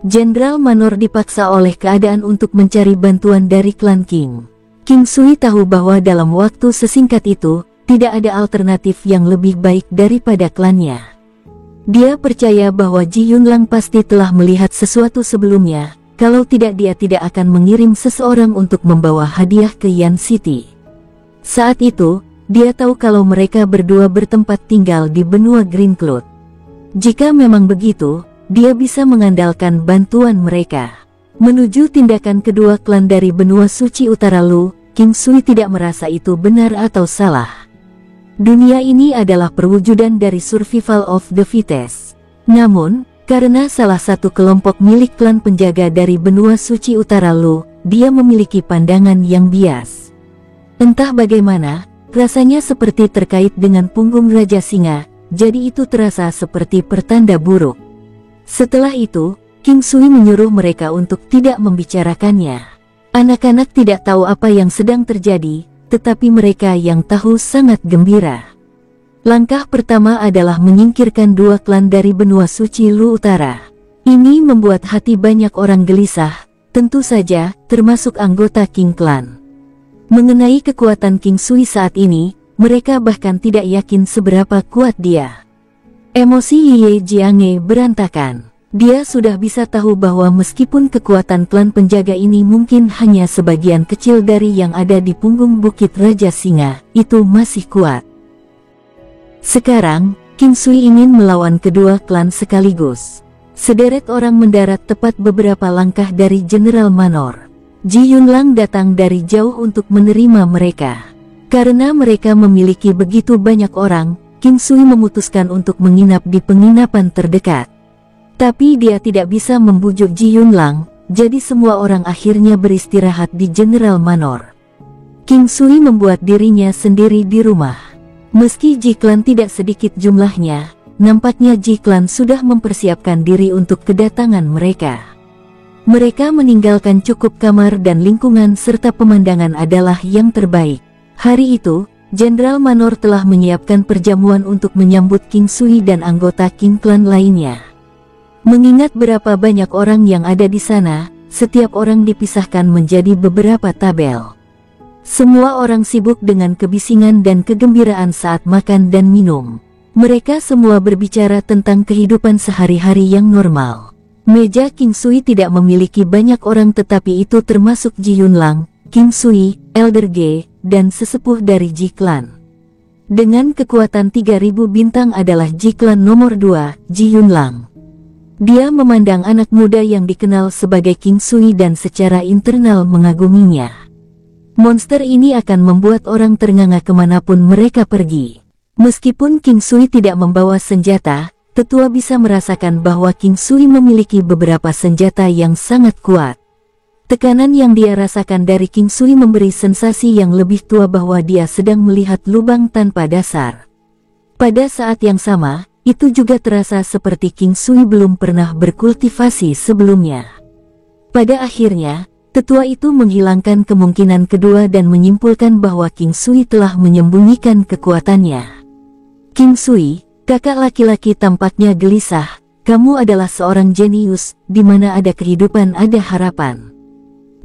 Speaker 1: Jenderal Manor dipaksa oleh keadaan untuk mencari bantuan dari klan King. King Sui tahu bahwa dalam waktu sesingkat itu, tidak ada alternatif yang lebih baik daripada klannya. Dia percaya bahwa Ji Yunlang pasti telah melihat sesuatu sebelumnya, kalau tidak dia tidak akan mengirim seseorang untuk membawa hadiah ke Yan City. Saat itu, dia tahu kalau mereka berdua bertempat tinggal di benua Green Cloud. Jika memang begitu, dia bisa mengandalkan bantuan mereka. Menuju tindakan kedua klan dari benua suci utara Lu, King Sui tidak merasa itu benar atau salah. Dunia ini adalah perwujudan dari survival of the fittest. Namun, karena salah satu kelompok milik klan penjaga dari benua suci utara Lu, dia memiliki pandangan yang bias. Entah bagaimana, rasanya seperti terkait dengan punggung Raja Singa, jadi itu terasa seperti pertanda buruk. Setelah itu, King Sui menyuruh mereka untuk tidak membicarakannya. Anak-anak tidak tahu apa yang sedang terjadi, tetapi mereka yang tahu sangat gembira. Langkah pertama adalah menyingkirkan dua klan dari benua suci Lu Utara. Ini membuat hati banyak orang gelisah, tentu saja, termasuk anggota King Clan. Mengenai kekuatan King Sui saat ini, mereka bahkan tidak yakin seberapa kuat dia. Emosi Ye Jiange berantakan. Dia sudah bisa tahu bahwa meskipun kekuatan klan penjaga ini mungkin hanya sebagian kecil dari yang ada di punggung Bukit Raja Singa, itu masih kuat. Sekarang, King Sui ingin melawan kedua klan sekaligus. Sederet orang mendarat tepat beberapa langkah dari General Manor. Ji Yunlang datang dari jauh untuk menerima mereka. Karena mereka memiliki begitu banyak orang, King Sui memutuskan untuk menginap di penginapan terdekat. Tapi dia tidak bisa membujuk Ji Yunlang, jadi semua orang akhirnya beristirahat di General Manor. King Sui membuat dirinya sendiri di rumah. Meski Ji Clan tidak sedikit jumlahnya, nampaknya Ji Clan sudah mempersiapkan diri untuk kedatangan mereka. Mereka meninggalkan cukup kamar dan lingkungan serta pemandangan adalah yang terbaik. Hari itu, Jenderal Manor telah menyiapkan perjamuan untuk menyambut King Sui dan anggota King Clan lainnya. Mengingat berapa banyak orang yang ada di sana, setiap orang dipisahkan menjadi beberapa tabel. Semua orang sibuk dengan kebisingan dan kegembiraan saat makan dan minum. Mereka semua berbicara tentang kehidupan sehari-hari yang normal. Meja King Sui tidak memiliki banyak orang, tetapi itu termasuk Ji Yunlang, King Sui, Elder Ge, dan sesepuh dari Ji Clan. Dengan kekuatan 3000 bintang adalah Ji Clan nomor 2, Ji Yunlang. Dia memandang anak muda yang dikenal sebagai King Sui dan secara internal mengaguminya. Monster ini akan membuat orang ternganga kemanapun mereka pergi. Meskipun King Sui tidak membawa senjata, tetua bisa merasakan bahwa King Sui memiliki beberapa senjata yang sangat kuat. Tekanan yang dia rasakan dari King Sui memberi sensasi yang lebih tua bahwa dia sedang melihat lubang tanpa dasar. Pada saat yang sama, itu juga terasa seperti King Sui belum pernah berkultivasi sebelumnya. Pada akhirnya, tetua itu menghilangkan kemungkinan kedua dan menyimpulkan bahwa King Sui telah menyembunyikan kekuatannya. King Sui, kakak laki-laki tampaknya gelisah. Kamu adalah seorang jenius, di mana ada kehidupan ada harapan.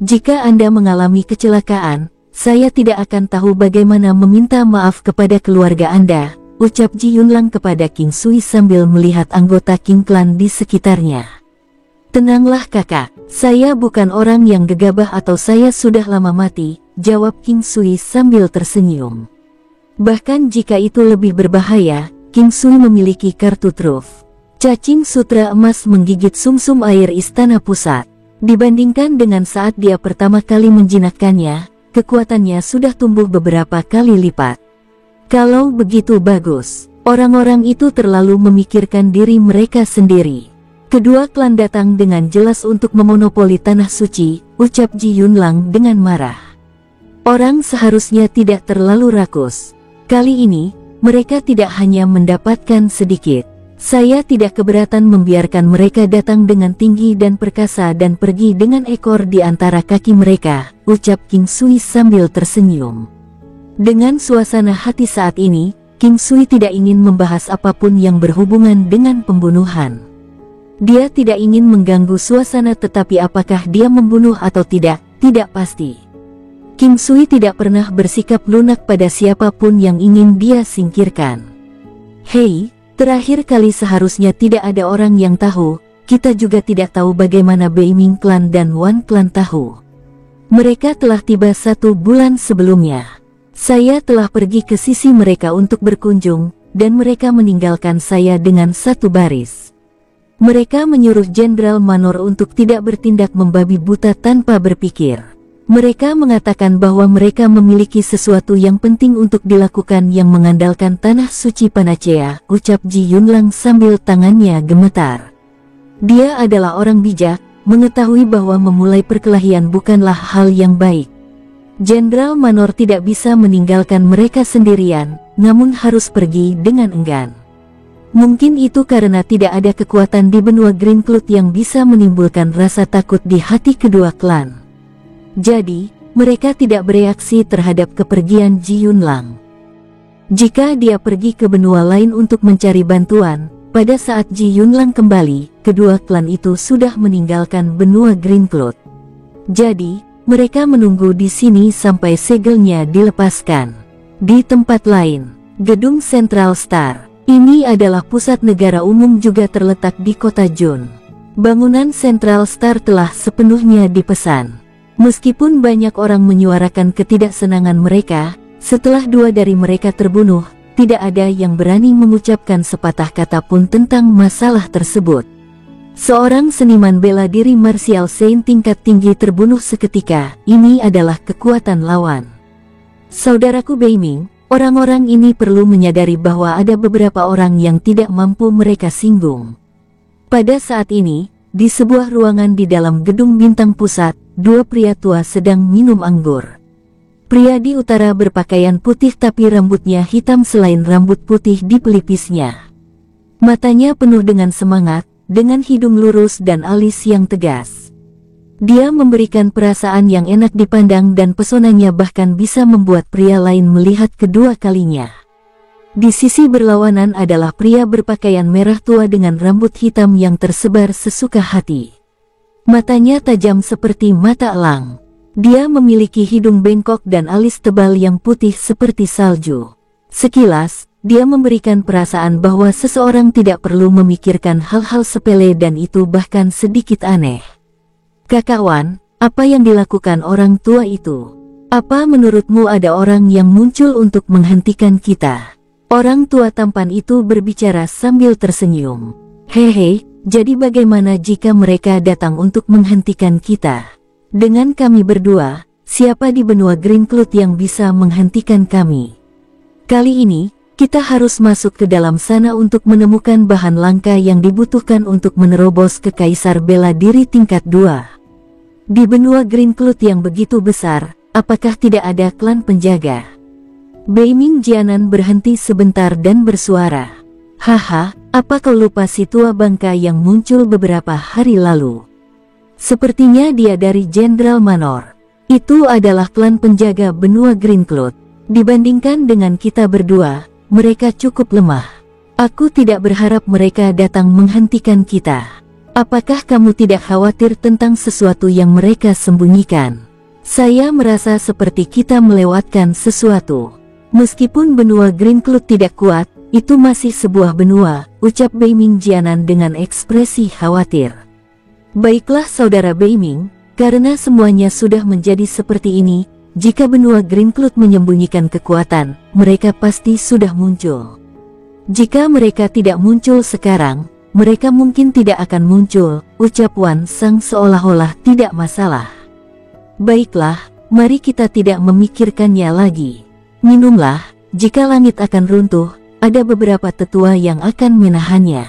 Speaker 1: Jika Anda mengalami kecelakaan, saya tidak akan tahu bagaimana meminta maaf kepada keluarga Anda, ucap Ji Yunlang kepada King Sui sambil melihat anggota King Clan di sekitarnya. Tenanglah kakak, saya bukan orang yang gegabah atau saya sudah lama mati, jawab King Sui sambil tersenyum. Bahkan jika itu lebih berbahaya, King Sui memiliki kartu truf. Cacing sutra emas menggigit sumsum air istana pusat. Dibandingkan dengan saat dia pertama kali menjinakkannya, kekuatannya sudah tumbuh beberapa kali lipat. Kalau begitu bagus, orang-orang itu terlalu memikirkan diri mereka sendiri. Kedua klan datang dengan jelas untuk memonopoli tanah suci, ucap Ji Yunlang dengan marah. Orang seharusnya tidak terlalu rakus. Kali ini, mereka tidak hanya mendapatkan sedikit. Saya tidak keberatan membiarkan mereka datang dengan tinggi dan perkasa dan pergi dengan ekor di antara kaki mereka, ucap King Sui sambil tersenyum. Dengan suasana hati saat ini, King Sui tidak ingin membahas apapun yang berhubungan dengan pembunuhan. Dia tidak ingin mengganggu suasana, tetapi apakah dia membunuh atau tidak pasti. King Sui tidak pernah bersikap lunak pada siapapun yang ingin dia singkirkan. Hei, terakhir kali seharusnya tidak ada orang yang tahu, kita juga tidak tahu bagaimana Beiming Clan dan Wan Clan tahu. Mereka telah tiba 1 bulan sebelumnya. Saya telah pergi ke sisi mereka untuk berkunjung, dan mereka meninggalkan saya dengan 1 baris. Mereka menyuruh Jenderal Manor untuk tidak bertindak membabi buta tanpa berpikir. Mereka mengatakan bahwa mereka memiliki sesuatu yang penting untuk dilakukan yang mengandalkan tanah suci Panacea, ucap Ji Yunlang sambil tangannya gemetar. Dia adalah orang bijak, mengetahui bahwa memulai perkelahian bukanlah hal yang baik. Jenderal Manor tidak bisa meninggalkan mereka sendirian, namun harus pergi dengan enggan. Mungkin itu karena tidak ada kekuatan di benua Greencloud yang bisa menimbulkan rasa takut di hati kedua klan. Jadi, mereka tidak bereaksi terhadap kepergian Ji Yunlang. Jika dia pergi ke benua lain untuk mencari bantuan, pada saat Ji Yunlang kembali, kedua klan itu sudah meninggalkan benua Greencloud. Jadi, mereka menunggu di sini sampai segelnya dilepaskan. Di tempat lain, gedung Central Star. Ini adalah pusat negara umum juga terletak di kota Jun. Bangunan Central Star telah sepenuhnya dipesan. Meskipun banyak orang menyuarakan ketidaksenangan mereka, setelah 2 dari mereka terbunuh, tidak ada yang berani mengucapkan sepatah kata pun tentang masalah tersebut. Seorang seniman bela diri martial saint tingkat tinggi terbunuh seketika, ini adalah kekuatan lawan. Saudaraku Beiming, Orang-orang ini perlu menyadari bahwa ada beberapa orang yang tidak mampu mereka singgung. Pada saat ini, di sebuah ruangan di dalam gedung bintang pusat, dua pria tua sedang minum anggur. Pria di utara berpakaian putih tapi rambutnya hitam selain rambut putih di pelipisnya. Matanya penuh dengan semangat, dengan hidung lurus dan alis yang tegas. Dia memberikan perasaan yang enak dipandang dan pesonanya bahkan bisa membuat pria lain melihat kedua kalinya. Di sisi berlawanan adalah pria berpakaian merah tua dengan rambut hitam yang tersebar sesuka hati. Matanya tajam seperti mata elang. Dia memiliki hidung bengkok dan alis tebal yang putih seperti salju. Sekilas, dia memberikan perasaan bahwa seseorang tidak perlu memikirkan hal-hal sepele dan itu bahkan sedikit aneh. Kakak Wan, apa yang dilakukan orang tua itu? Apa menurutmu ada orang yang muncul untuk menghentikan kita? Orang tua tampan itu berbicara sambil tersenyum. Hehe, jadi bagaimana jika mereka datang untuk menghentikan kita? Dengan kami berdua, siapa di benua Green Cloud yang bisa menghentikan kami? Kali ini, kita harus masuk ke dalam sana untuk menemukan bahan langka yang dibutuhkan untuk menerobos ke Kaisar Bela Diri tingkat 2. Di benua Green Cloud yang begitu besar, apakah tidak ada klan penjaga? Beiming Jianan berhenti sebentar dan bersuara. Haha, apa kau lupa si tua bangka yang muncul beberapa hari lalu? Sepertinya dia dari Jenderal Manor. Itu adalah klan penjaga benua Green Cloud. Dibandingkan dengan kita berdua, mereka cukup lemah. Aku tidak berharap mereka datang menghentikan kita. Apakah kamu tidak khawatir tentang sesuatu yang mereka sembunyikan? Saya merasa seperti kita melewatkan sesuatu. Meskipun benua Green Cloud tidak kuat, itu masih sebuah benua, ucap Beiming Jianan dengan ekspresi khawatir. Baiklah saudara Beiming, karena semuanya sudah menjadi seperti ini, jika benua Green Cloud menyembunyikan kekuatan, mereka pasti sudah muncul. Jika mereka tidak muncul sekarang, mereka mungkin tidak akan muncul, ucap Wan Sang seolah-olah tidak masalah. Baiklah, mari kita tidak memikirkannya lagi. Minumlah, jika langit akan runtuh, ada beberapa tetua yang akan menahannya.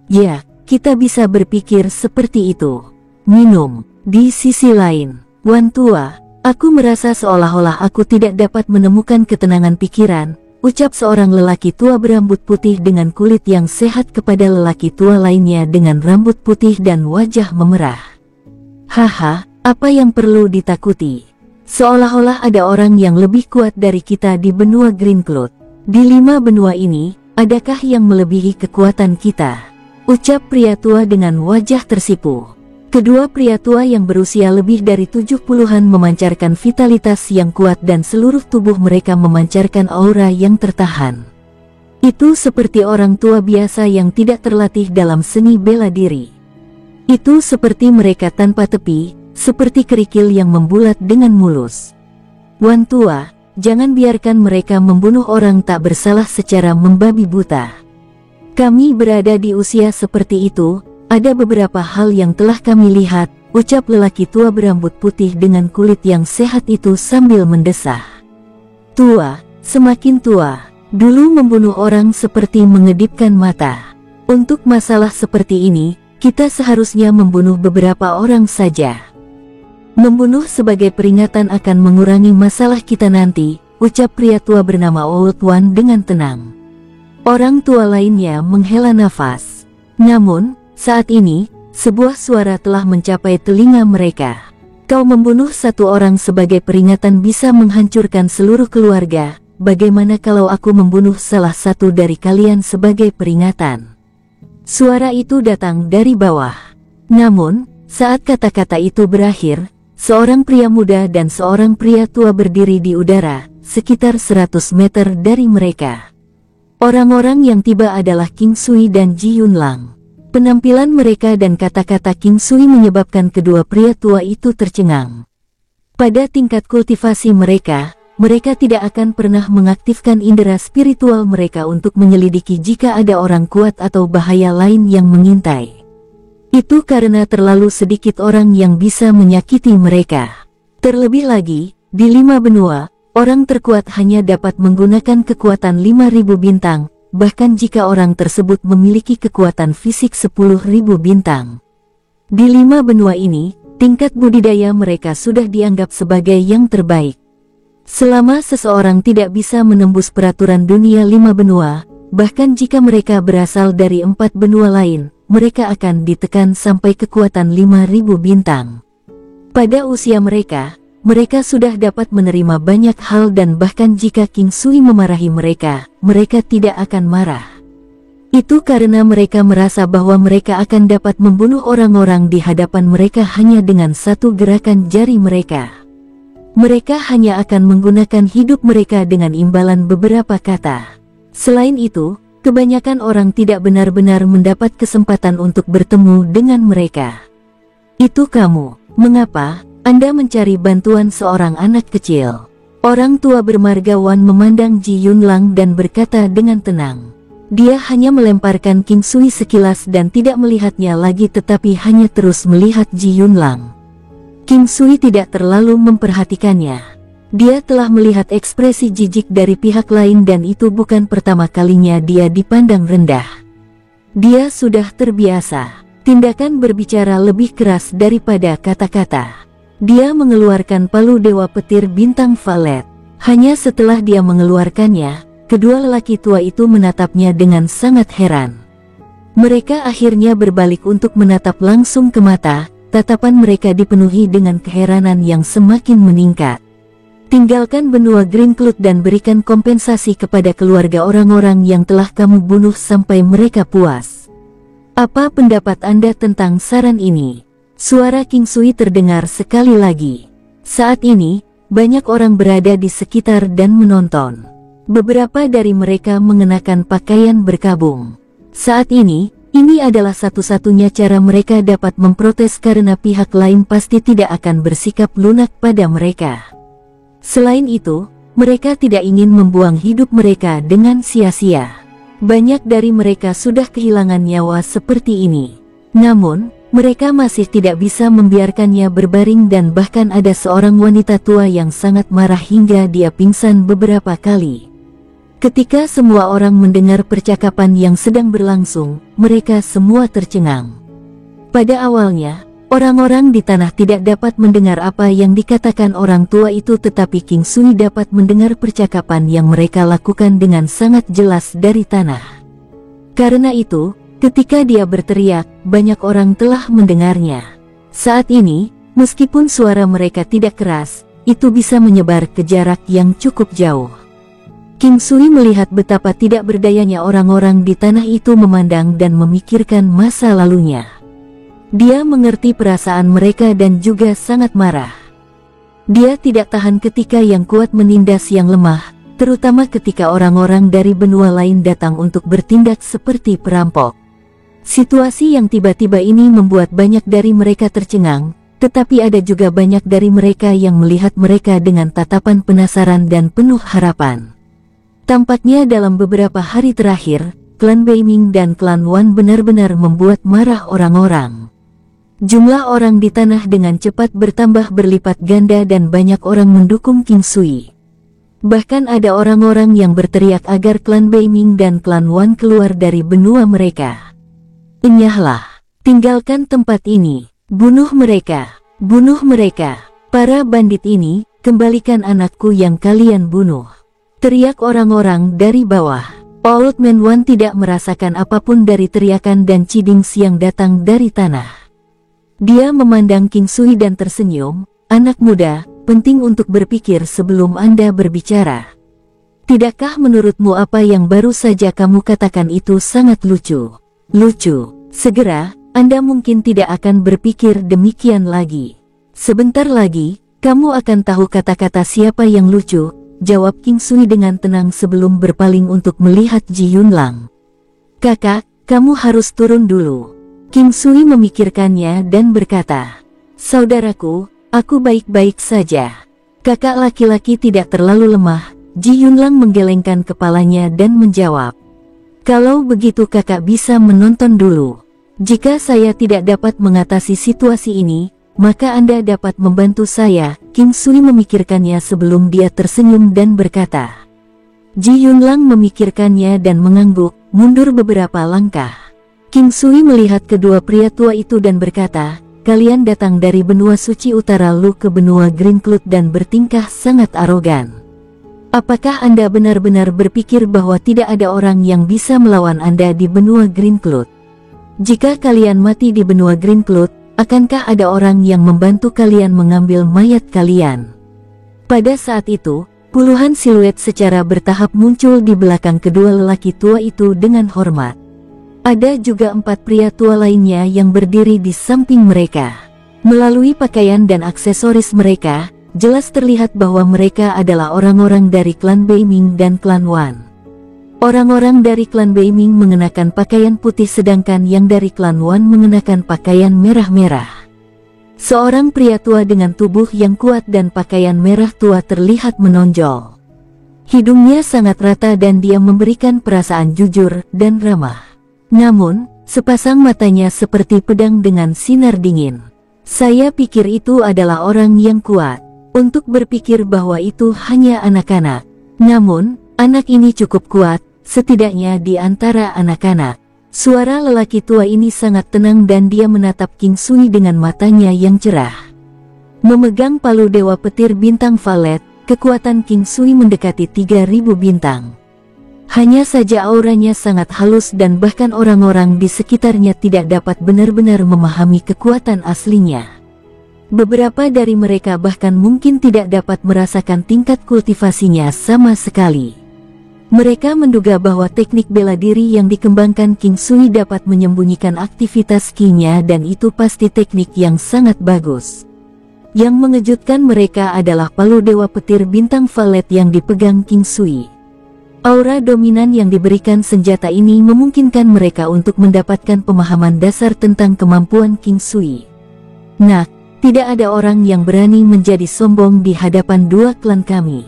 Speaker 1: Ya, kita bisa berpikir seperti itu. Minum. Di sisi lain, Wan Tua, aku merasa seolah-olah aku tidak dapat menemukan ketenangan pikiran, ucap seorang lelaki tua berambut putih dengan kulit yang sehat kepada lelaki tua lainnya dengan rambut putih dan wajah memerah. Haha, apa yang perlu ditakuti? Seolah-olah ada orang yang lebih kuat dari kita di benua Green Cloud. Di 5 benua ini, adakah yang melebihi kekuatan kita? Ucap pria tua dengan wajah tersipu. Kedua pria tua yang berusia lebih dari 70-an memancarkan vitalitas yang kuat dan seluruh tubuh mereka memancarkan aura yang tertahan. Itu seperti orang tua biasa yang tidak terlatih dalam seni bela diri. Itu seperti mereka tanpa tepi, seperti kerikil yang membulat dengan mulus. Wan Tua, jangan biarkan mereka membunuh orang tak bersalah secara membabi buta. Kami berada di usia seperti itu. Ada beberapa hal yang telah kami lihat, ucap lelaki tua berambut putih dengan kulit yang sehat itu sambil mendesah. Tua, semakin tua, dulu membunuh orang seperti mengedipkan mata. Untuk masalah seperti ini, kita seharusnya membunuh beberapa orang saja. Membunuh sebagai peringatan akan mengurangi masalah kita nanti, ucap pria tua bernama Old One dengan tenang. Orang tua lainnya menghela nafas. Namun, saat ini, sebuah suara telah mencapai telinga mereka. Kau membunuh satu orang sebagai peringatan bisa menghancurkan seluruh keluarga. Bagaimana kalau aku membunuh salah satu dari kalian sebagai peringatan? Suara itu datang dari bawah. Namun, saat kata-kata itu berakhir, seorang pria muda dan seorang pria tua berdiri di udara, sekitar 100 meter dari mereka. Orang-orang yang tiba adalah King Sui dan Ji Yunlang. Penampilan mereka dan kata-kata King Sui menyebabkan kedua pria tua itu tercengang. Pada tingkat kultivasi mereka, mereka tidak akan pernah mengaktifkan indera spiritual mereka untuk menyelidiki jika ada orang kuat atau bahaya lain yang mengintai. Itu karena terlalu sedikit orang yang bisa menyakiti mereka. Terlebih lagi, di 5 benua, Orang terkuat hanya dapat menggunakan kekuatan 5.000 bintang, bahkan jika orang tersebut memiliki kekuatan fisik 10.000 bintang. Di 5 benua ini, tingkat budidaya mereka sudah dianggap sebagai yang terbaik. Selama seseorang tidak bisa menembus peraturan dunia 5 benua, bahkan jika mereka berasal dari 4 benua lain, mereka akan ditekan sampai kekuatan 5.000 bintang. Pada usia mereka sudah dapat menerima banyak hal dan bahkan jika King Sui memarahi mereka tidak akan marah. Itu karena mereka merasa bahwa mereka akan dapat membunuh orang-orang di hadapan mereka hanya dengan satu gerakan jari mereka. Mereka hanya akan menggunakan hidup mereka dengan imbalan beberapa kata. Selain itu, kebanyakan orang tidak benar-benar mendapat kesempatan untuk bertemu dengan mereka. Itu kamu, mengapa Anda mencari bantuan seorang anak kecil? Orang tua bermargawan memandang Ji Yunlang dan berkata dengan tenang. Dia hanya melemparkan King Sui sekilas dan tidak melihatnya lagi tetapi hanya terus melihat Ji Yunlang. King Sui tidak terlalu memperhatikannya. Dia telah melihat ekspresi jijik dari pihak lain dan itu bukan pertama kalinya dia dipandang rendah. Dia sudah terbiasa. Tindakan berbicara lebih keras daripada kata-kata. Dia mengeluarkan palu Dewa Petir Bintang Valet. Hanya setelah dia mengeluarkannya, kedua lelaki tua itu menatapnya dengan sangat heran. Mereka akhirnya berbalik untuk menatap langsung ke mata. Tatapan mereka dipenuhi dengan keheranan yang semakin meningkat. Tinggalkan benua Green Cloud dan berikan kompensasi kepada keluarga orang-orang yang telah kamu bunuh sampai mereka puas. Apa pendapat Anda tentang saran ini? Suara King Sui terdengar sekali lagi. Saat ini, banyak orang berada di sekitar dan menonton. Beberapa dari mereka mengenakan pakaian berkabung. Saat ini adalah satu-satunya cara mereka dapat memprotes karena pihak lain pasti tidak akan bersikap lunak pada mereka. Selain itu, mereka tidak ingin membuang hidup mereka dengan sia-sia. Banyak dari mereka sudah kehilangan nyawa seperti ini. Namun, mereka masih tidak bisa membiarkannya berbaring dan bahkan ada seorang wanita tua yang sangat marah hingga dia pingsan beberapa kali. Ketika semua orang mendengar percakapan yang sedang berlangsung, mereka semua tercengang. Pada awalnya, orang-orang di tanah tidak dapat mendengar apa yang dikatakan orang tua itu tetapi King Sui dapat mendengar percakapan yang mereka lakukan dengan sangat jelas dari tanah. Karena itu, ketika dia berteriak, banyak orang telah mendengarnya. Saat ini, meskipun suara mereka tidak keras, itu bisa menyebar ke jarak yang cukup jauh. King Sui melihat betapa tidak berdayanya orang-orang di tanah itu memandang dan memikirkan masa lalunya. Dia mengerti perasaan mereka dan juga sangat marah. Dia tidak tahan ketika yang kuat menindas yang lemah, terutama ketika orang-orang dari benua lain datang untuk bertindak seperti perampok. Situasi yang tiba-tiba ini membuat banyak dari mereka tercengang, tetapi ada juga banyak dari mereka yang melihat mereka dengan tatapan penasaran dan penuh harapan. Tampaknya dalam beberapa hari terakhir, klan Beiming dan klan Wan benar-benar membuat marah orang-orang. Jumlah orang di tanah dengan cepat bertambah berlipat ganda dan banyak orang mendukung King Sui. Bahkan ada orang-orang yang berteriak agar klan Beiming dan klan Wan keluar dari benua mereka. Enyahlah, tinggalkan tempat ini, bunuh mereka, para bandit ini, kembalikan anakku yang kalian bunuh. Teriak orang-orang dari bawah. Old Man Wan tidak merasakan apapun dari teriakan dan cidings yang datang dari tanah. Dia memandang King Sui dan tersenyum. Anak muda, penting untuk berpikir sebelum Anda berbicara. Tidakkah menurutmu apa yang baru saja kamu katakan itu sangat lucu? Lucu. Segera, Anda mungkin tidak akan berpikir demikian lagi. Sebentar lagi, kamu akan tahu kata-kata siapa yang lucu, jawab King Sui dengan tenang sebelum berpaling untuk melihat Ji Yunlang. Kakak, kamu harus turun dulu. King Sui memikirkannya dan berkata, saudaraku, aku baik-baik saja. Kakak laki-laki tidak terlalu lemah. Ji Yunlang menggelengkan kepalanya dan menjawab, kalau begitu kakak bisa menonton dulu. Jika saya tidak dapat mengatasi situasi ini, maka Anda dapat membantu saya." King Sui memikirkannya sebelum dia tersenyum dan berkata. Ji Yunlang memikirkannya dan mengangguk, mundur beberapa langkah. King Sui melihat kedua pria tua itu dan berkata, "Kalian datang dari benua suci utara Lu ke benua Green Cloud dan bertingkah sangat arogan. Apakah Anda benar-benar berpikir bahwa tidak ada orang yang bisa melawan Anda di benua Green Cloud? Jika kalian mati di benua Green Cloud, akankah ada orang yang membantu kalian mengambil mayat kalian?" Pada saat itu, puluhan siluet secara bertahap muncul di belakang kedua lelaki tua itu dengan hormat. Ada juga 4 pria tua lainnya yang berdiri di samping mereka. Melalui pakaian dan aksesoris mereka, jelas terlihat bahwa mereka adalah orang-orang dari klan Beiming dan klan Wan. Orang-orang dari klan Beiming mengenakan pakaian putih sedangkan yang dari klan Wan mengenakan pakaian merah-merah. Seorang pria tua dengan tubuh yang kuat dan pakaian merah tua terlihat menonjol. Hidungnya sangat rata dan dia memberikan perasaan jujur dan ramah. Namun, sepasang matanya seperti pedang dengan sinar dingin. Saya pikir itu adalah orang yang kuat. Untuk berpikir bahwa itu hanya anak-anak. Namun, anak ini cukup kuat, setidaknya di antara anak-anak. Suara lelaki tua ini sangat tenang dan dia menatap King Sui dengan matanya yang cerah. Memegang palu Dewa Petir Bintang Valet, kekuatan King Sui mendekati 3000 bintang. Hanya saja auranya sangat halus dan bahkan orang-orang di sekitarnya tidak dapat benar-benar memahami kekuatan aslinya. Beberapa dari mereka bahkan mungkin tidak dapat merasakan tingkat kultivasinya sama sekali. Mereka menduga bahwa teknik bela diri yang dikembangkan King Sui dapat menyembunyikan aktivitas ki-nya dan itu pasti teknik yang sangat bagus. Yang mengejutkan mereka adalah palu Dewa Petir Bintang Valet yang dipegang King Sui. Aura dominan yang diberikan senjata ini memungkinkan mereka untuk mendapatkan pemahaman dasar tentang kemampuan King Sui. Nah, tidak ada orang yang berani menjadi sombong di hadapan dua klan kami.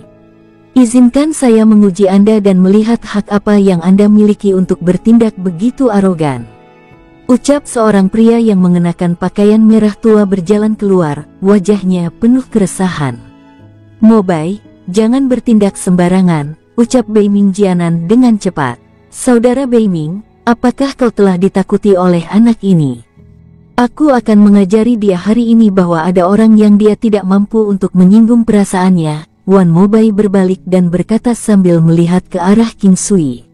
Speaker 1: Izinkan saya menguji Anda dan melihat hak apa yang Anda miliki untuk bertindak begitu arogan. Ucap seorang pria yang mengenakan pakaian merah tua berjalan keluar, wajahnya penuh keresahan. "Mobai, jangan bertindak sembarangan," ucap Beiming Jianan dengan cepat. "Saudara Beiming, apakah kau telah ditakuti oleh anak ini? Aku akan mengajari dia hari ini bahwa ada orang yang dia tidak mampu untuk menyinggung perasaannya." Wan Mobai berbalik dan berkata sambil melihat ke arah King Sui.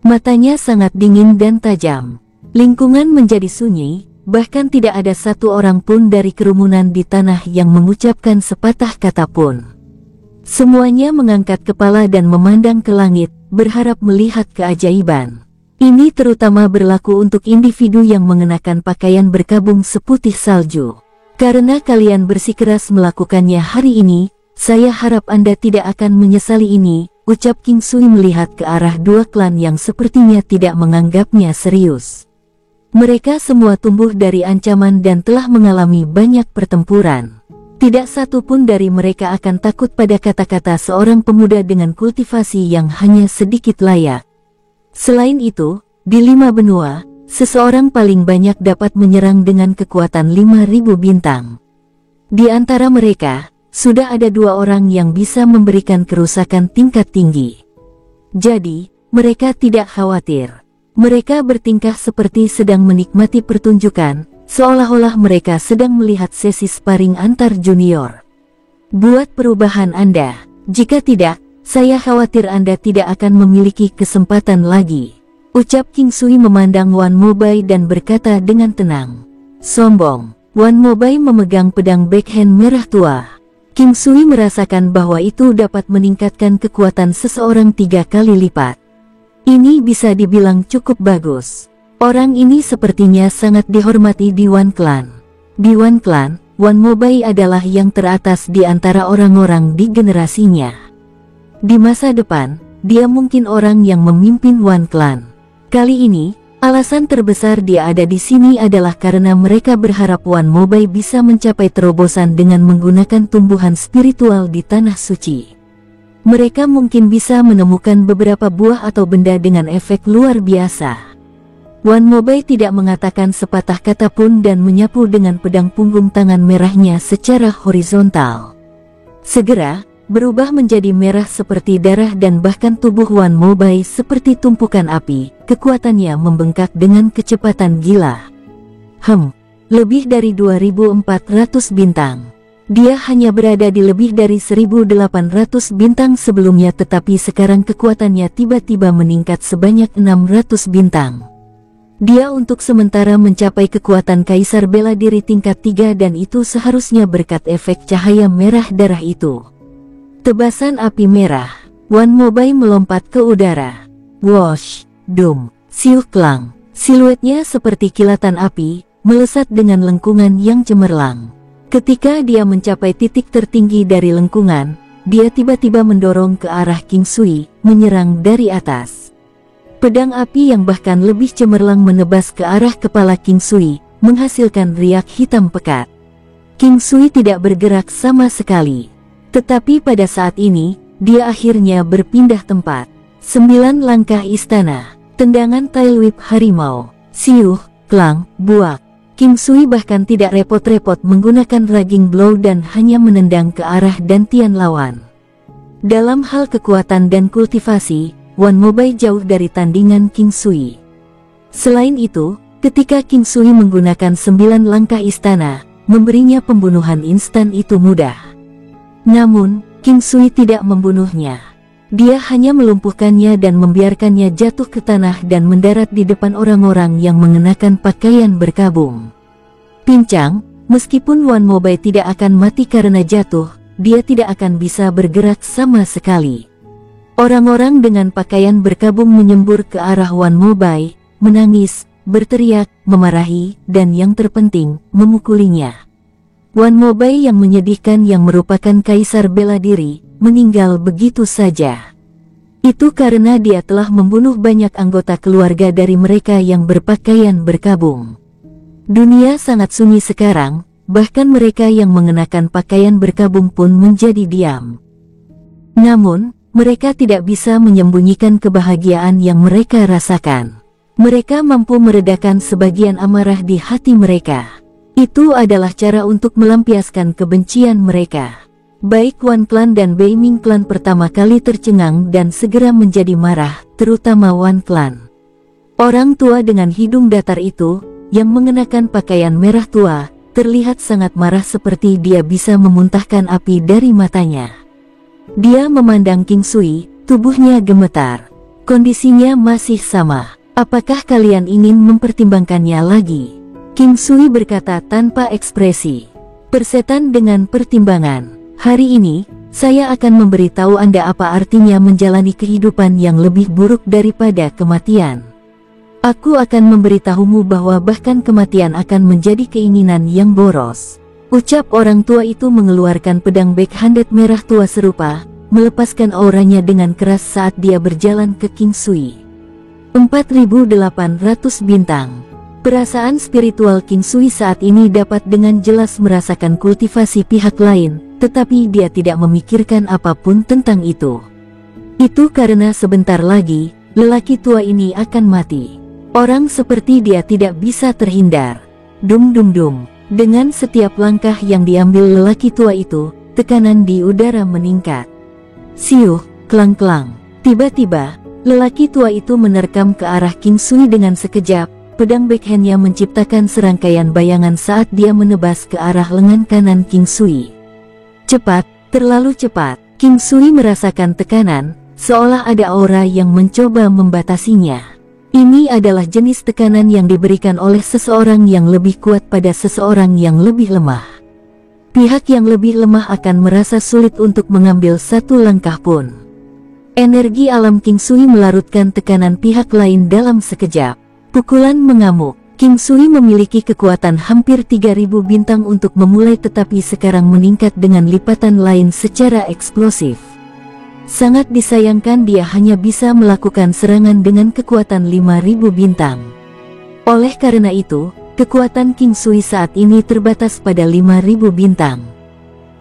Speaker 1: Matanya sangat dingin dan tajam. Lingkungan menjadi sunyi, bahkan tidak ada satu orang pun dari kerumunan di tanah yang mengucapkan sepatah kata pun. Semuanya mengangkat kepala dan memandang ke langit, berharap melihat keajaiban. Ini terutama berlaku untuk individu yang mengenakan pakaian berkabung seputih salju. Karena kalian bersikeras melakukannya hari ini, saya harap Anda tidak akan menyesali ini, ucap King Sui melihat ke arah dua klan yang sepertinya tidak menganggapnya serius. Mereka semua tumbuh dari ancaman dan telah mengalami banyak pertempuran. Tidak satu pun dari mereka akan takut pada kata-kata seorang pemuda dengan kultivasi yang hanya sedikit layak. Selain itu, di 5 benua, seseorang paling banyak dapat menyerang dengan kekuatan 5000 bintang. Di antara mereka, sudah ada 2 orang yang bisa memberikan kerusakan tingkat tinggi. Jadi, mereka tidak khawatir. Mereka bertingkah seperti sedang menikmati pertunjukan, seolah-olah mereka sedang melihat sesi sparring antar junior. Buat perubahan Anda, jika tidak, saya khawatir Anda tidak akan memiliki kesempatan lagi. Ucap King Sui memandang Wan Mobai dan berkata dengan tenang. Sombong. Wan Mobai memegang pedang backhand merah tua. King Sui merasakan bahwa itu dapat meningkatkan kekuatan seseorang 3 kali lipat. Ini bisa dibilang cukup bagus. Orang ini sepertinya sangat dihormati di Wan Clan. Di Wan Clan, Wan Mobai adalah yang teratas di antara orang-orang di generasinya. Di masa depan, dia mungkin orang yang memimpin Wan Clan. Kali ini, alasan terbesar dia ada di sini adalah karena mereka berharap Wan Mobai bisa mencapai terobosan dengan menggunakan tumbuhan spiritual di Tanah Suci. Mereka mungkin bisa menemukan beberapa buah atau benda dengan efek luar biasa. Wan Mobai tidak mengatakan sepatah kata pun dan menyapu dengan pedang punggung tangan merahnya secara horizontal. Segera, berubah menjadi merah seperti darah dan bahkan tubuh Wan Mobai seperti tumpukan api, kekuatannya membengkak dengan kecepatan gila. Lebih dari 2.400 bintang. Dia hanya berada di lebih dari 1.800 bintang sebelumnya, tetapi sekarang kekuatannya tiba-tiba meningkat sebanyak 600 bintang. Dia untuk sementara mencapai kekuatan Kaisar Bela Diri tingkat 3 dan itu seharusnya berkat efek cahaya merah darah itu. Tebasan api merah. Wan Mobai melompat ke udara. Wosh, dum, siuh klang. Siluetnya seperti kilatan api, melesat dengan lengkungan yang cemerlang. Ketika dia mencapai titik tertinggi dari lengkungan, dia tiba-tiba mendorong ke arah King Sui, menyerang dari atas. Pedang api yang bahkan lebih cemerlang menebas ke arah kepala King Sui, menghasilkan riak hitam pekat. King Sui tidak bergerak sama sekali. Tetapi pada saat ini, dia akhirnya berpindah tempat. 9 langkah istana, tendangan tail whip harimau, siuh, klang, buak. King Sui bahkan tidak repot-repot menggunakan raging blow dan hanya menendang ke arah dantian lawan. Dalam hal kekuatan dan kultivasi, Wan Mobai jauh dari tandingan King Sui. Selain itu, ketika King Sui menggunakan 9 langkah istana, memberinya pembunuhan instan itu mudah. Namun, King Sui tidak membunuhnya. Dia hanya melumpuhkannya dan membiarkannya jatuh ke tanah dan mendarat di depan orang-orang yang mengenakan pakaian berkabung. Pincang, meskipun Wan Mobai tidak akan mati karena jatuh, dia tidak akan bisa bergerak sama sekali. Orang-orang dengan pakaian berkabung menyembur ke arah Wan Mobai, menangis, berteriak, memarahi, dan yang terpenting, memukulinya. Wan Mobai yang menyedihkan yang merupakan Kaisar Bela Diri, meninggal begitu saja. Itu karena dia telah membunuh banyak anggota keluarga dari mereka yang berpakaian berkabung. Dunia sangat sunyi sekarang, bahkan mereka yang mengenakan pakaian berkabung pun menjadi diam. Namun, mereka tidak bisa menyembunyikan kebahagiaan yang mereka rasakan. Mereka mampu meredakan sebagian amarah di hati mereka. Itu adalah cara untuk melampiaskan kebencian mereka. Baik Wan Clan dan Bei Ming Clan pertama kali tercengang dan segera menjadi marah, terutama Wan Clan. Orang tua dengan hidung datar itu, yang mengenakan pakaian merah tua, terlihat sangat marah seperti dia bisa memuntahkan api dari matanya. Dia memandang King Sui, tubuhnya gemetar. Kondisinya masih sama. Apakah kalian ingin mempertimbangkannya lagi? King Sui berkata tanpa ekspresi. Persetan dengan pertimbangan. Hari ini, saya akan memberitahu Anda apa artinya menjalani kehidupan yang lebih buruk daripada kematian. Aku akan memberitahumu bahwa bahkan kematian akan menjadi keinginan yang boros. Ucap orang tua itu mengeluarkan pedang backhanded merah tua serupa, melepaskan auranya dengan keras saat dia berjalan ke King Sui. 4.800 bintang. Perasaan spiritual King Sui saat ini dapat dengan jelas merasakan kultivasi pihak lain, tetapi dia tidak memikirkan apapun tentang itu. Itu karena sebentar lagi, lelaki tua ini akan mati. Orang seperti dia tidak bisa terhindar. Dum dum dum. Dengan setiap langkah yang diambil lelaki tua itu, tekanan di udara meningkat. Siuh, klang-klang. Tiba-tiba, lelaki tua itu menerkam ke arah King Sui dengan sekejap. Pedang backhandnya menciptakan serangkaian bayangan saat dia menebas ke arah lengan kanan King Sui. Cepat, terlalu cepat. King Sui merasakan tekanan, seolah ada aura yang mencoba membatasinya. Ini adalah jenis tekanan yang diberikan oleh seseorang yang lebih kuat pada seseorang yang lebih lemah. Pihak yang lebih lemah akan merasa sulit untuk mengambil satu langkah pun. Energi alam King Sui melarutkan tekanan pihak lain dalam sekejap. Pukulan mengamuk. King Sui memiliki kekuatan hampir 3.000 bintang untuk memulai tetapi sekarang meningkat dengan lipatan lain secara eksplosif. Sangat disayangkan dia hanya bisa melakukan serangan dengan kekuatan 5.000 bintang. Oleh karena itu, kekuatan King Sui saat ini terbatas pada 5.000 bintang.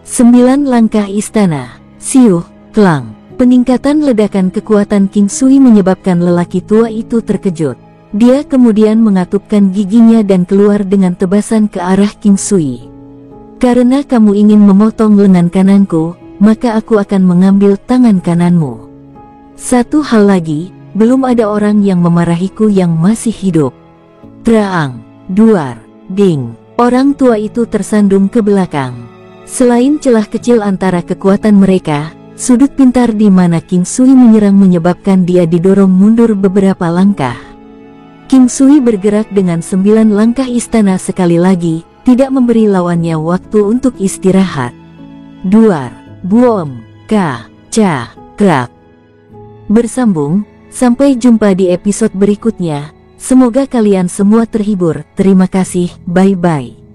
Speaker 1: 9 langkah istana, siuh, klang. Peningkatan ledakan kekuatan King Sui menyebabkan lelaki tua itu terkejut. Dia kemudian mengatupkan giginya dan keluar dengan tebasan ke arah King Sui. Karena kamu ingin memotong lengan kananku, maka aku akan mengambil tangan kananmu. Satu hal lagi, belum ada orang yang memarahiku yang masih hidup. Traang, duar, ding. Orang tua itu tersandung ke belakang. Selain celah kecil antara kekuatan mereka, sudut pintar di mana King Sui menyerang menyebabkan dia didorong mundur beberapa langkah. King Sui bergerak dengan 9 langkah istana sekali lagi, tidak memberi lawannya waktu untuk istirahat. Duar, buom, ka, ca, krak. Bersambung, sampai jumpa di episode berikutnya. Semoga kalian semua terhibur. Terima kasih, bye-bye.